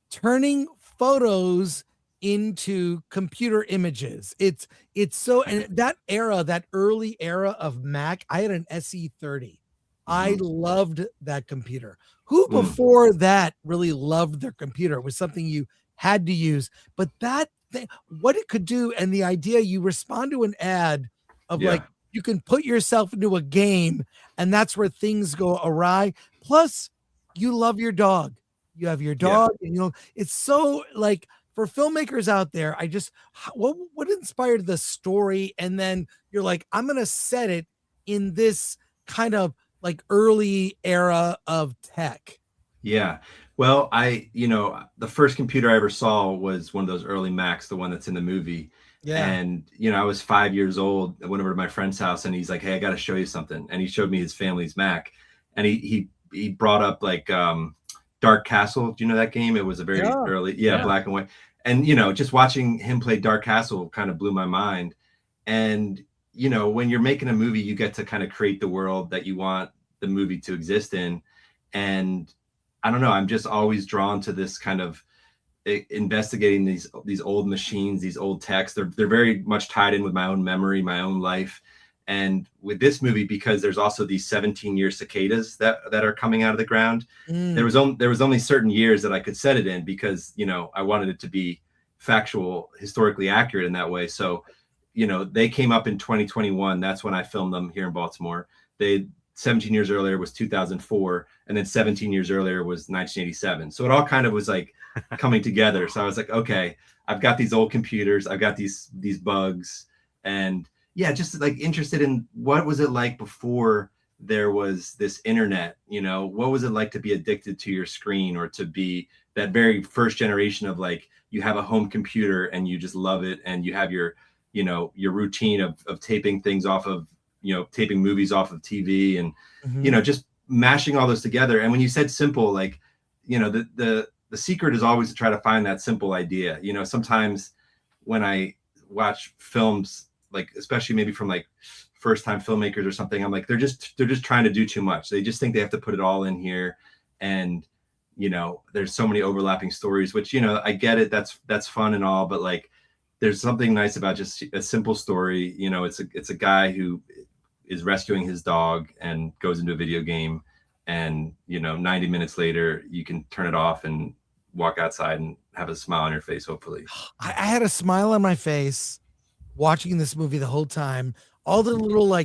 turning photos into computer images. It's so, and that early era of Mac, I had an SE30. I loved that computer. Who before that really loved their computer? It was something you had to use, but that thing, what it could do, and the idea you respond to an ad of like, you can put yourself into a game and that's where things go awry. Plus you love your dog. You have your dog and it's so like, for filmmakers out there, what inspired the story? And then you're like, I'm going to set it in this kind of like early era of tech. Yeah. Well, the first computer I ever saw was one of those early Macs, the one that's in the movie. Yeah. And, I was 5 years old. I went over to my friend's house and he's like, hey, I got to show you something. And he showed me his family's Mac. And he brought up like Dark Castle. Do you know that game? It was a very early, black and white. And, just watching him play Dark Castle kind of blew my mind. And, when you're making a movie, you get to kind of create the world that you want the movie to exist in. And I don't know, I'm just always drawn to this kind of investigating these old machines, these old techs. They're very much tied in with my own memory, my own life. And with this movie, because there's also these 17-year cicadas that are coming out of the ground, there was only certain years that I could set it in because, I wanted it to be factual, historically accurate in that way. So, they came up in 2021. That's when I filmed them here in Baltimore. 17 years earlier was 2004. And then 17 years earlier was 1987. So it all kind of was like coming together. So I was like, okay, I've got these old computers. I've got these bugs. And yeah, just like interested in what was it like before there was this internet, what was it like to be addicted to your screen, or to be that very first generation of like, you have a home computer and you just love it. And you have your routine of taping things off of, taping movies off of TV and, just mashing all those together. And when you said simple, like, the secret is always to try to find that simple idea. Sometimes when I watch films, like especially maybe from like first time filmmakers or something, I'm like, they're just trying to do too much. They just think they have to put it all in here. And, there's so many overlapping stories, which, I get it. That's fun and all, but like, there's something nice about just a simple story. You know, it's a guy who is rescuing his dog and goes into a video game, and 90 minutes later you can turn it off and walk outside and have a smile on your face, hopefully. I had a smile on my face watching this movie the whole time. All the little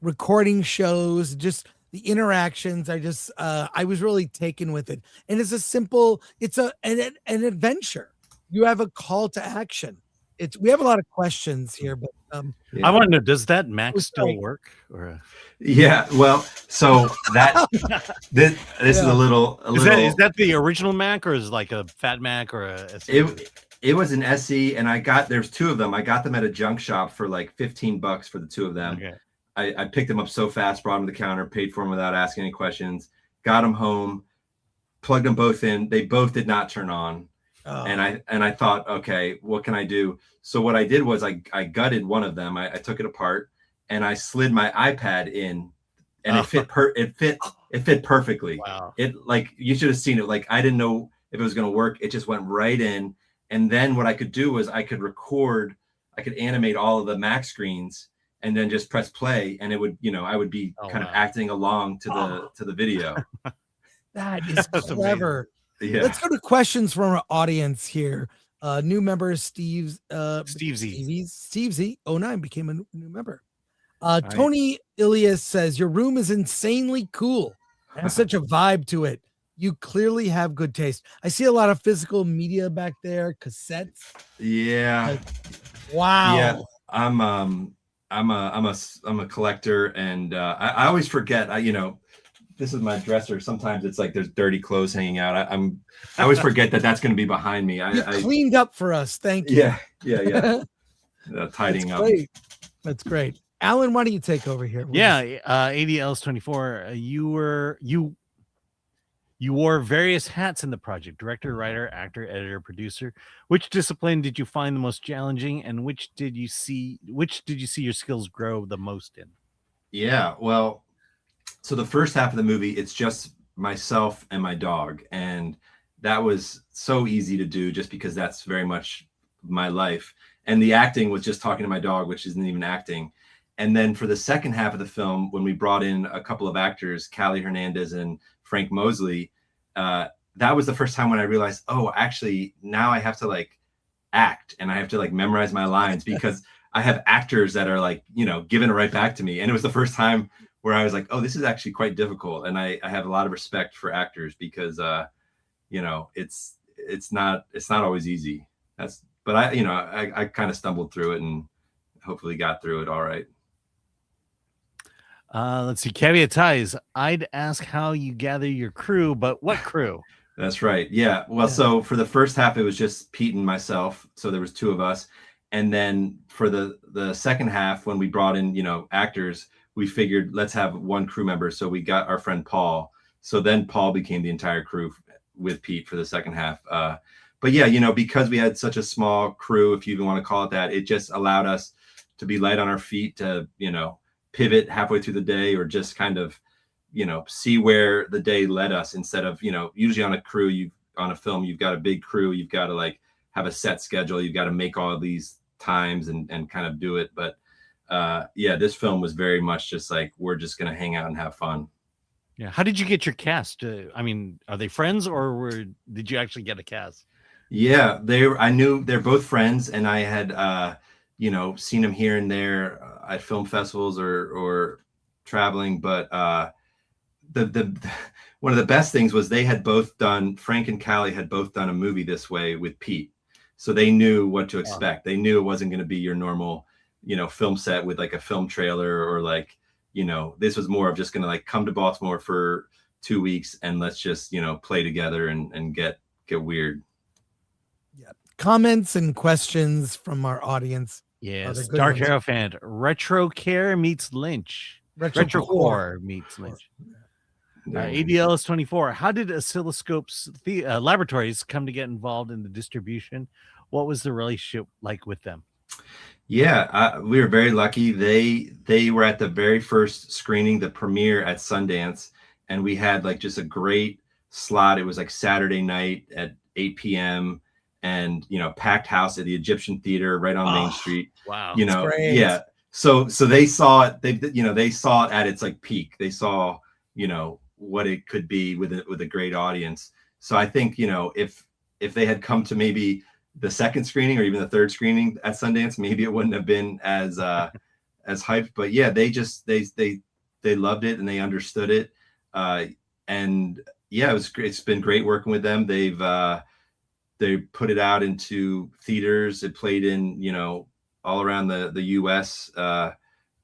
recording shows, just the interactions. I was really taken with it. And it's an adventure. You have a call to action. We have a lot of questions here, but I want to know, does that Mac still work? Or Yeah, well, so that this is a little. Is that the original Mac, or is it like a Fat Mac or a SE? It was an SE, and there's two of them. I got them at a junk shop for like $15 for the two of them. Okay. I picked them up so fast, brought them to the counter, paid for them without asking any questions, got them home, plugged them both in. They both did not turn on. Oh. And I thought, okay, what can I do? So what I did was I gutted one of them. I took it apart and I slid my iPad in, and it fit perfectly. Wow. It, like, you should have seen it. Like, I didn't know if it was going to work. It just went right in. And then what I could do was I could animate all of the Mac screens and then just press play, and it would, I would be kind of acting along to the video. That is clever. Yeah. Let's go to questions from our audience here. New member Steve Z 09 became a new member. Tony Ilias says, your room is insanely cool and has such a vibe to it. You clearly have good taste. I see a lot of physical media back there, cassettes. Yeah. Wow. Yeah. I'm a collector, and I always forget. This is my dresser. Sometimes it's like there's dirty clothes hanging out. I always forget that that's going to be behind me. You cleaned up for us. Thank you. Yeah. Tidying up. Great. That's great. Alan, why don't you take over here? Yeah, ADLs24. You wore various hats in the project: director, writer, actor, editor, producer. Which discipline did you find the most challenging, and which did you see your skills grow the most in? Yeah, well, so the first half of the movie, it's just myself and my dog, and that was so easy to do just because that's very much my life. And the acting was just talking to my dog, which isn't even acting. And then for the second half of the film, when we brought in a couple of actors, Callie Hernandez and Frank Mosley, that was the first time when I realized, oh, actually, now I have to act, and I have to memorize my lines because I have actors that are giving it right back to me. And it was the first time where I was like, oh, this is actually quite difficult. And I have a lot of respect for actors because, it's not always easy. But I kind of stumbled through it and hopefully got through it all right. Let's see. Caveat ties. I'd ask how you gather your crew, but what crew? That's right. Yeah. Well, so for the first half, it was just Pete and myself. So there was two of us. And then for the second half, when we brought in, actors, we figured let's have one crew member. So we got our friend Paul. So then Paul became the entire crew with Pete for the second half. But yeah, because we had such a small crew, if you even want to call it that, it just allowed us to be light on our feet to, pivot halfway through the day, or just kind of, see where the day led us instead of, usually on a film, you've got a big crew, you've got to have a set schedule, you've got to make all of these times and kind of do it. But this film was very much just we're just going to hang out and have fun. Yeah. How did you get your cast? Are they friends, or did you actually get a cast? Yeah, I knew they're both friends, and I had, seen them here and there at film festivals or traveling. But the one of the best things was Frank and Callie had both done a movie this way with Pete. So they knew what to expect. They knew it wasn't going to be your normal, film set with a film trailer, or this was more of just going to come to Baltimore for 2 weeks and let's just, play together and get weird. Yeah. Comments and questions from our audience. Yes. Dark Arrow fan. Retro Care meets Lynch. Retro Core meets Lynch. ADLs 24. How did Oscilloscope's laboratories come to get involved in the distribution? What was the relationship like with them? Yeah, we were very lucky. They were at the very first screening, the premiere at Sundance, and we had just a great slot. It was Saturday night at 8 p.m. and packed house at the Egyptian Theater right on Main Street. Wow. Yeah. So they saw it. They saw it at its like peak. They saw what it could be with a great audience. So I think if they had come to maybe the second screening or even the third screening at Sundance, maybe it wouldn't have been as hyped. But yeah, they loved it and they understood it. And yeah, it's been great working with them. They put it out into theaters. It played in all around the US a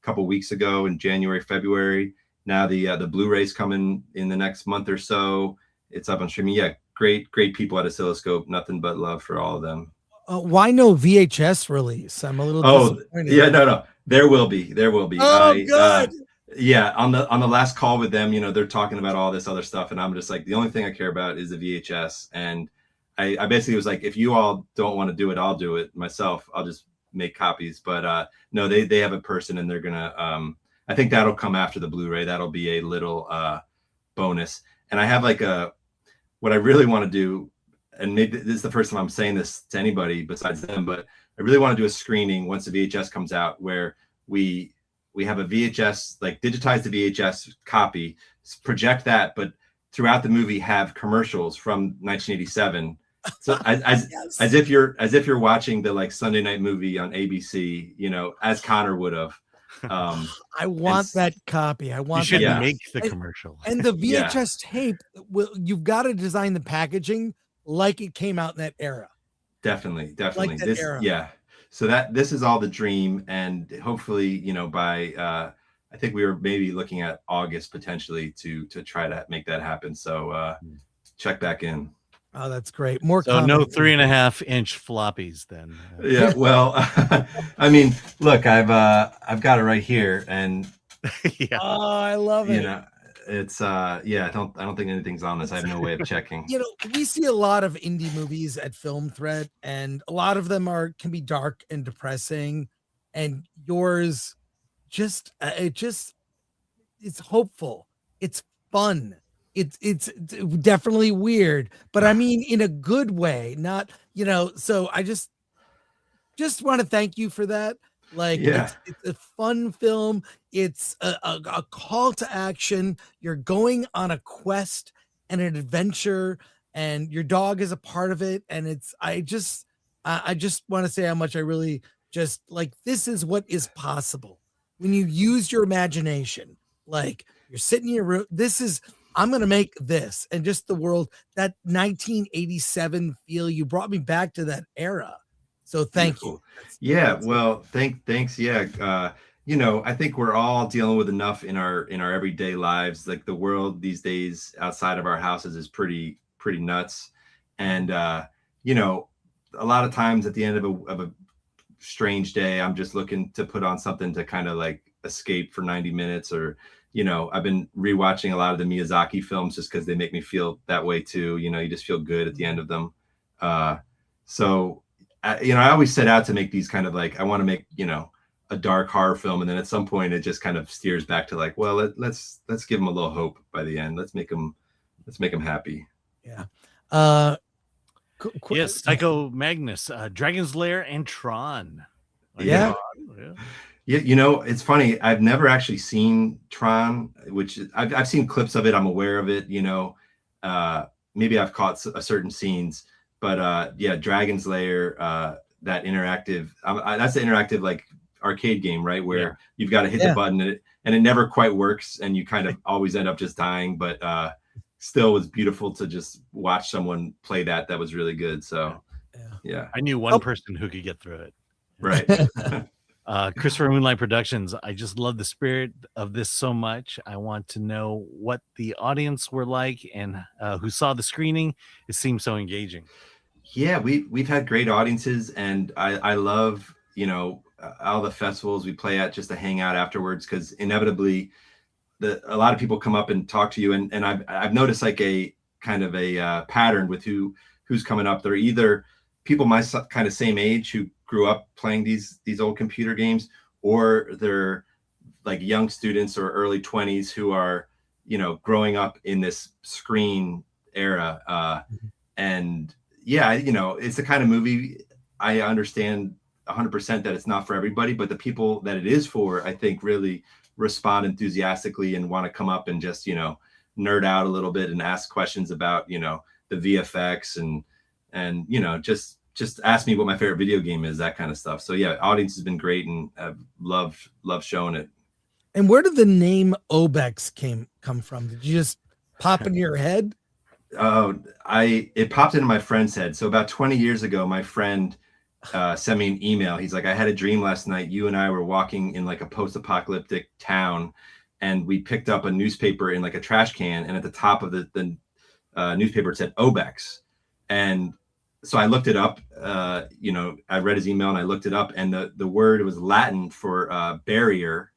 couple weeks ago in January, February. Now the Blu-ray's coming in the next month or so. It's up on streaming. Yeah, great people at Oscilloscope. Nothing but love for all of them. Why no VHS release? I'm a little disappointed. Yeah, no. There will be. Oh, good. Yeah, on the last call with them, they're talking about all this other stuff, and I'm just like, the only thing I care about is the VHS. And I basically was like, if you all don't want to do it, I'll do it myself. I'll just make copies. But no, they have a person, and they're gonna. I think that'll come after the Blu-ray. That'll be a little bonus. And I have what I really want to do, and maybe this is the first time I'm saying this to anybody besides them, but I really want to do a screening once the VHS comes out where we have a VHS, like digitize the VHS copy, project that, but throughout the movie have commercials from 1987. So as if you're watching the like Sunday night movie on ABC, as Connor would have. I want that copy. I want. You should that. make the commercial. And the VHS tape, you've got to design the packaging like it came out in that era. Definitely. Like that era. Yeah. So this is all the dream, and hopefully, by I think we were maybe looking at August potentially to try to make that happen. So check back in. Oh, that's great. More so no 3.5-inch floppies then. Yeah, well, I mean, look, I've got it right here, and yeah. Oh, I love it. It's I don't think anything's on this. I have no way of checking. We see a lot of indie movies at Film Threat, and a lot of them can be dark and depressing, and yours it's hopeful. It's fun. It's definitely weird, but I mean in a good way, not so I just want to thank you for that. It's a fun film. It's a call to action. You're going on a quest and an adventure, and your dog is a part of it. And I just want to say how much I really just this is what is possible when you use your imagination. You're sitting in your room. I'm going to make this, and just the world, that 1987 feel, you brought me back to that era. So thank you. Yeah. Well, thanks. Yeah. I think we're all dealing with enough in our everyday lives. Like the world these days outside of our houses is pretty nuts. And, a lot of times at the end of a strange day, I'm just looking to put on something to kind of escape for 90 minutes or, I've been rewatching a lot of the Miyazaki films just because they make me feel that way too. You just feel good at the end of them. So I always set out to make these kind of I want to make, a dark horror film. And then at some point it just kind of steers back to let's give them a little hope by the end. Let's make them happy. Yeah. Yes. Psycho Magnus, Dragon's Lair and Tron. Yeah. Yeah, it's funny. I've never actually seen Tron, which I've seen clips of it. I'm aware of it. Maybe I've caught certain scenes, but Dragon's Lair, that interactive. That's the interactive arcade game, right? Where you've got to hit the button and it never quite works, and you kind of always end up just dying. But still, was beautiful to just watch someone play that. That was really good. So yeah. I knew one person who could get through it. Right. Christopher Moonlight Productions. I just love the spirit of this so much. I want to know what the audience were like and who saw the screening. It seemed so engaging. Yeah, we've had great audiences, and I love all the festivals we play at just to hang out afterwards, because inevitably a lot of people come up and talk to you, and I've noticed a kind of a pattern with who's coming up. They're either people my kind of same age who grew up playing these old computer games, or they're young students or early 20s who are growing up in this screen era, and yeah, you know, it's the kind of movie I understand 100% that it's not for everybody, but the people that it is for, I think, really respond enthusiastically and want to come up and just, you know, nerd out a little bit and ask questions about, you know, the VFX and you know, just ask me what my favorite video game is, that kind of stuff. So yeah, audience has been great, and I've loved showing it. And where did the name Obex come from? Did you just pop into your head? Oh, it popped into my friend's head. So about 20 years ago, my friend sent me an email. He's like, I had a dream last night. You and I were walking in like a post-apocalyptic town, and we picked up a newspaper in like a trash can, and at the top of the newspaper it said Obex. And so I looked it up. You know, I read his email and I looked it up, and the word was Latin for barrier,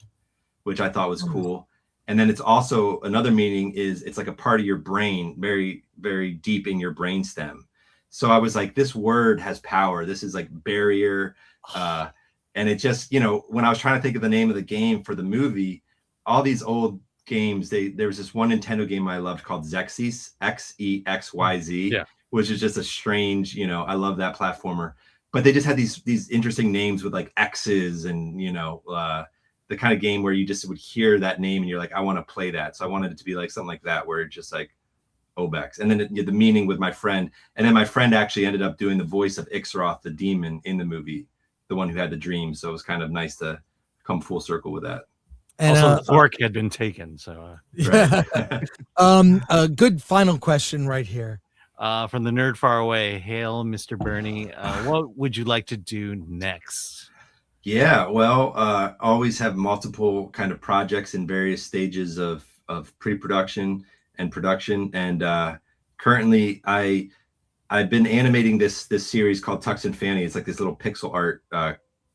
which I thought was cool. And then it's also another meaning is it's like a part of your brain, very, very deep in your brainstem. So I was like, this word has power. This is like barrier. And it just, you know, when I was trying to think of the name of the game for the movie, all these old games, there was this one Nintendo game I loved called Xexyz, Xexyz, which is just a strange, you know, I love that platformer. But they just had these interesting names with like X's and, you know, the kind of game where you just would hear that name and you're like, I want to play that. So I wanted it to be like something like that, where it's just like Obex. And then the meaning with my friend. And then my friend actually ended up doing the voice of Ixaroth, the demon in the movie, the one who had the dream. So it was kind of nice to come full circle with that. And also, the fork had been taken. So, a good final question right here. From the nerd far away, hail, Mr. Birney. What would you like to do next? Yeah, well, always have multiple kind of projects in various stages of pre-production and production. And currently, I've been animating this series called Tux and Fanny. It's like this little pixel art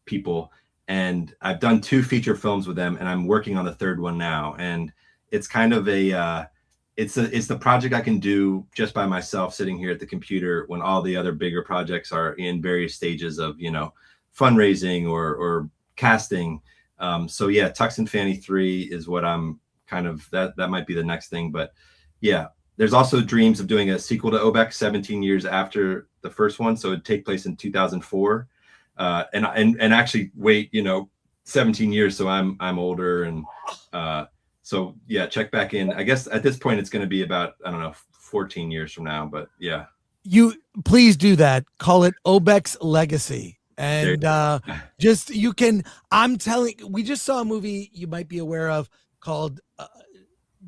people, and I've done 2 feature films with them, and I'm working on the 3rd one now. And it's kind of it's the project I can do just by myself, sitting here at the computer, when all the other bigger projects are in various stages of, you know, fundraising or casting. So yeah, Tux and Fanny 3 is what I'm kind of, that might be the next thing. But yeah, there's also dreams of doing a sequel to Obex 17 years after the first one. So it'd take place in 2004. And actually wait, you know, 17 years. So I'm older. And so yeah, check back in. I guess at this point it's going to be about, I don't know, 14 years from now, but yeah. You please do that. Call it Obex Legacy. And just, you can, I'm telling, we just saw a movie you might be aware of called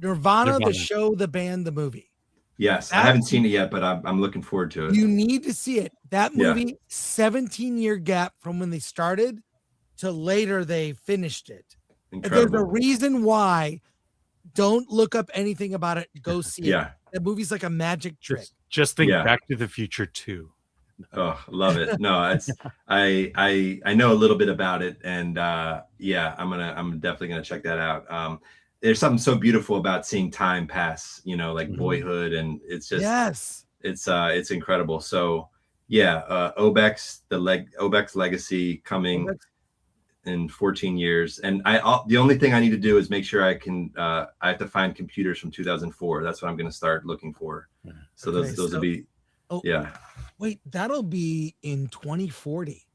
Nirvana, the show, the band, the movie. Yes, I haven't seen it yet, but I'm looking forward to it. You need to see it. That movie, 17-year gap from when they started to later they finished it. Incredible. There's a reason why. Don't look up anything about it. Go see it. That movie's like a magic trick. Just think Back to the Future 2. Oh, love it. No, it's I know a little bit about it, and yeah, I'm definitely gonna check that out. There's something so beautiful about seeing time pass, you know, like boyhood, and it's just it's incredible. So yeah, Obex, Obex Legacy coming in 14 years, and the only thing I need to do is make sure I can I have to find computers from 2004. That's what I'm gonna start looking for. So those will be Wait, that'll be in 2040.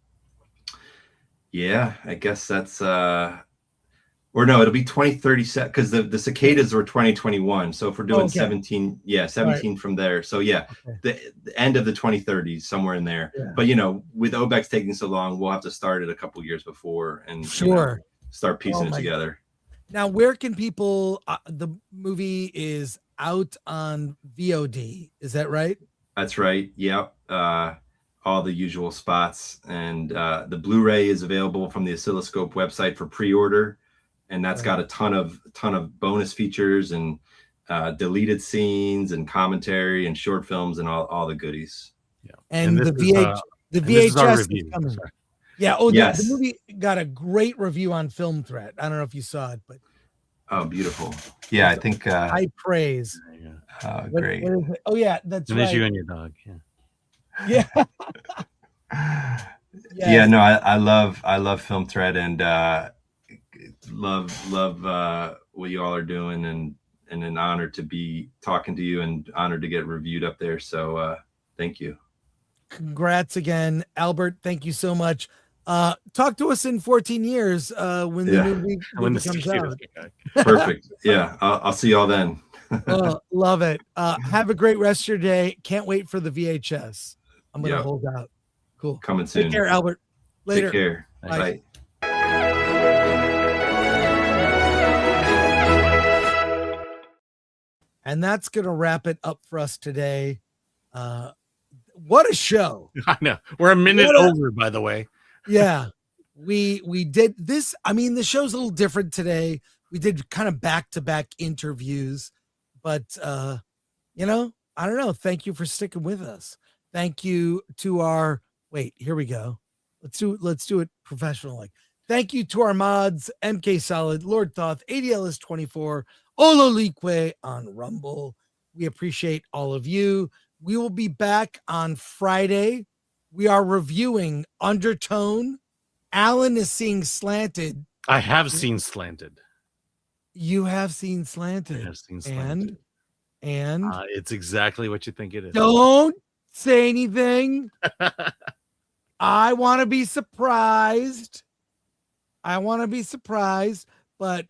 Yeah, I guess that's or no, it'll be 2037, because the cicadas were 2021. So if we're doing 17, 17 from there. So yeah, the end of the 2030s, somewhere in there. But you know, with Obex taking so long, we'll have to start it a couple years before and you know, start piecing it together. Now, where can people? The movie is out on VOD. Is that right? That's right. Yep. All the usual spots, and the Blu-ray is available from the Oscilloscope website for pre-order, and that's got a ton of bonus features and deleted scenes and commentary and short films and all the goodies. Yeah. And the VHS is coming. Yeah. Oh, the movie got a great review on Film Threat. I don't know if you saw it, but oh, beautiful. Yeah, I think high praise. Great. What is it? Oh yeah, that's right. You and your dog. Yeah. Yeah, no, I love Film Thread, and love what you all are doing, and an honor to be talking to you, and honored to get reviewed up there. So thank you. congrats again, Albert. Thank you so much. Talk to us in 14 years when the movie comes out. Perfect. Yeah, I'll see y'all then. Oh, love it. Have a great rest of your day. Can't wait for the VHS. I'm gonna hold out. Cool. Coming soon. Take care, Albert. Later. Take care. Bye. And that's gonna wrap it up for us today. What a show. I know. We're a minute over, by the way. Yeah. We did this. I mean, the show's a little different today. We did kind of back-to-back interviews, but I don't know. Thank you for sticking with us. Thank you to our here we go. Let's do it professional. Like, thank you to our mods, MK Solid, Lord Thoth, ADLS 24, Ololique on Rumble. We appreciate all of you. We will be back on Friday. We are reviewing Undertone. Alan is seeing Slanted. I have seen Slanted. You have seen Slanted. I have seen Slanted. And it's exactly what you think it is. Don't say anything. I want to be surprised. But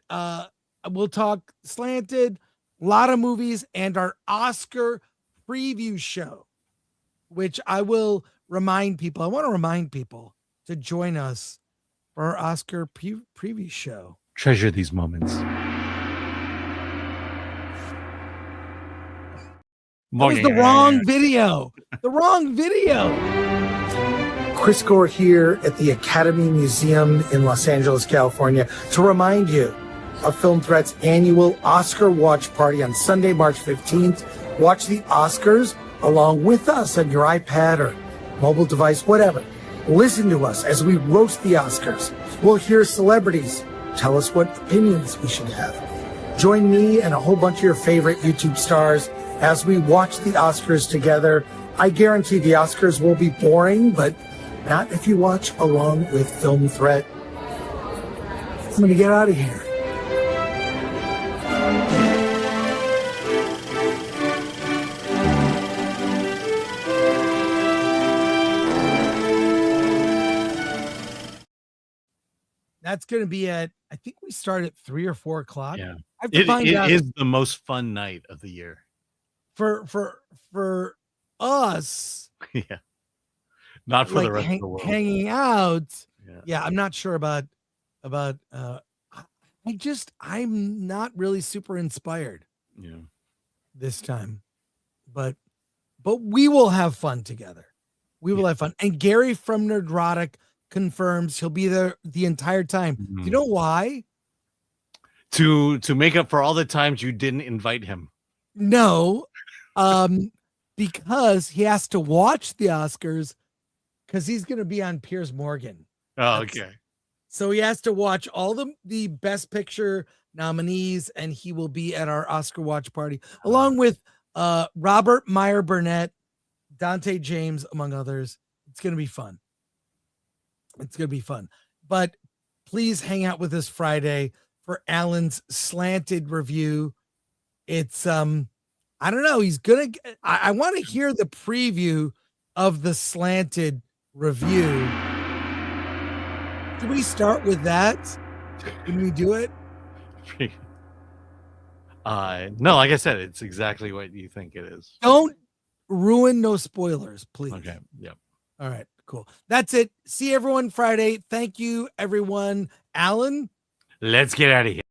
we'll talk Slanted, a lot of movies, and our Oscar preview show, which I will remind people. I want to remind people to join us for our Oscar preview show. Treasure these moments. That was the wrong video. Chris Gore here at the Academy Museum in Los Angeles, California, to remind you of Film Threat's annual Oscar watch party on Sunday, March 15th. Watch the Oscars along with us on your iPad or mobile device, whatever. Listen to us as we roast the Oscars. We'll hear celebrities tell us what opinions we should have. Join me and a whole bunch of your favorite YouTube stars as we watch the Oscars together. I guarantee the Oscars will be boring, but not if you watch along with Film Threat. I'm going to get out of here. That's going to be at, I think we start at 3 or 4 o'clock. Yeah. I have to find out. It is the most fun night of the year. For us. Yeah. Not for the rest of the world. Hanging out. Yeah, I'm not sure about I'm not really super inspired. Yeah. This time. But we will have fun together. We will have fun. And Gary from Nerdrotic confirms he'll be there the entire time. Do you know why? To make up for all the times you didn't invite him. No. Because he has to watch the Oscars because he's going to be on Piers Morgan. Oh, okay. So he has to watch all the Best Picture nominees, and he will be at our Oscar watch party along with Robert Meyer Burnett, Dante James, among others. It's going to be fun. But please hang out with us Friday for Alan's Slanted review. It's I don't know. He's gonna. I want to hear the preview of the Slanted review. Can we start with that? Can we do it? No, like I said, it's exactly what you think it is. Don't ruin no spoilers, please. Okay. Yep. All right. Cool. That's it. See everyone Friday. Thank you, everyone. Alan, let's get out of here.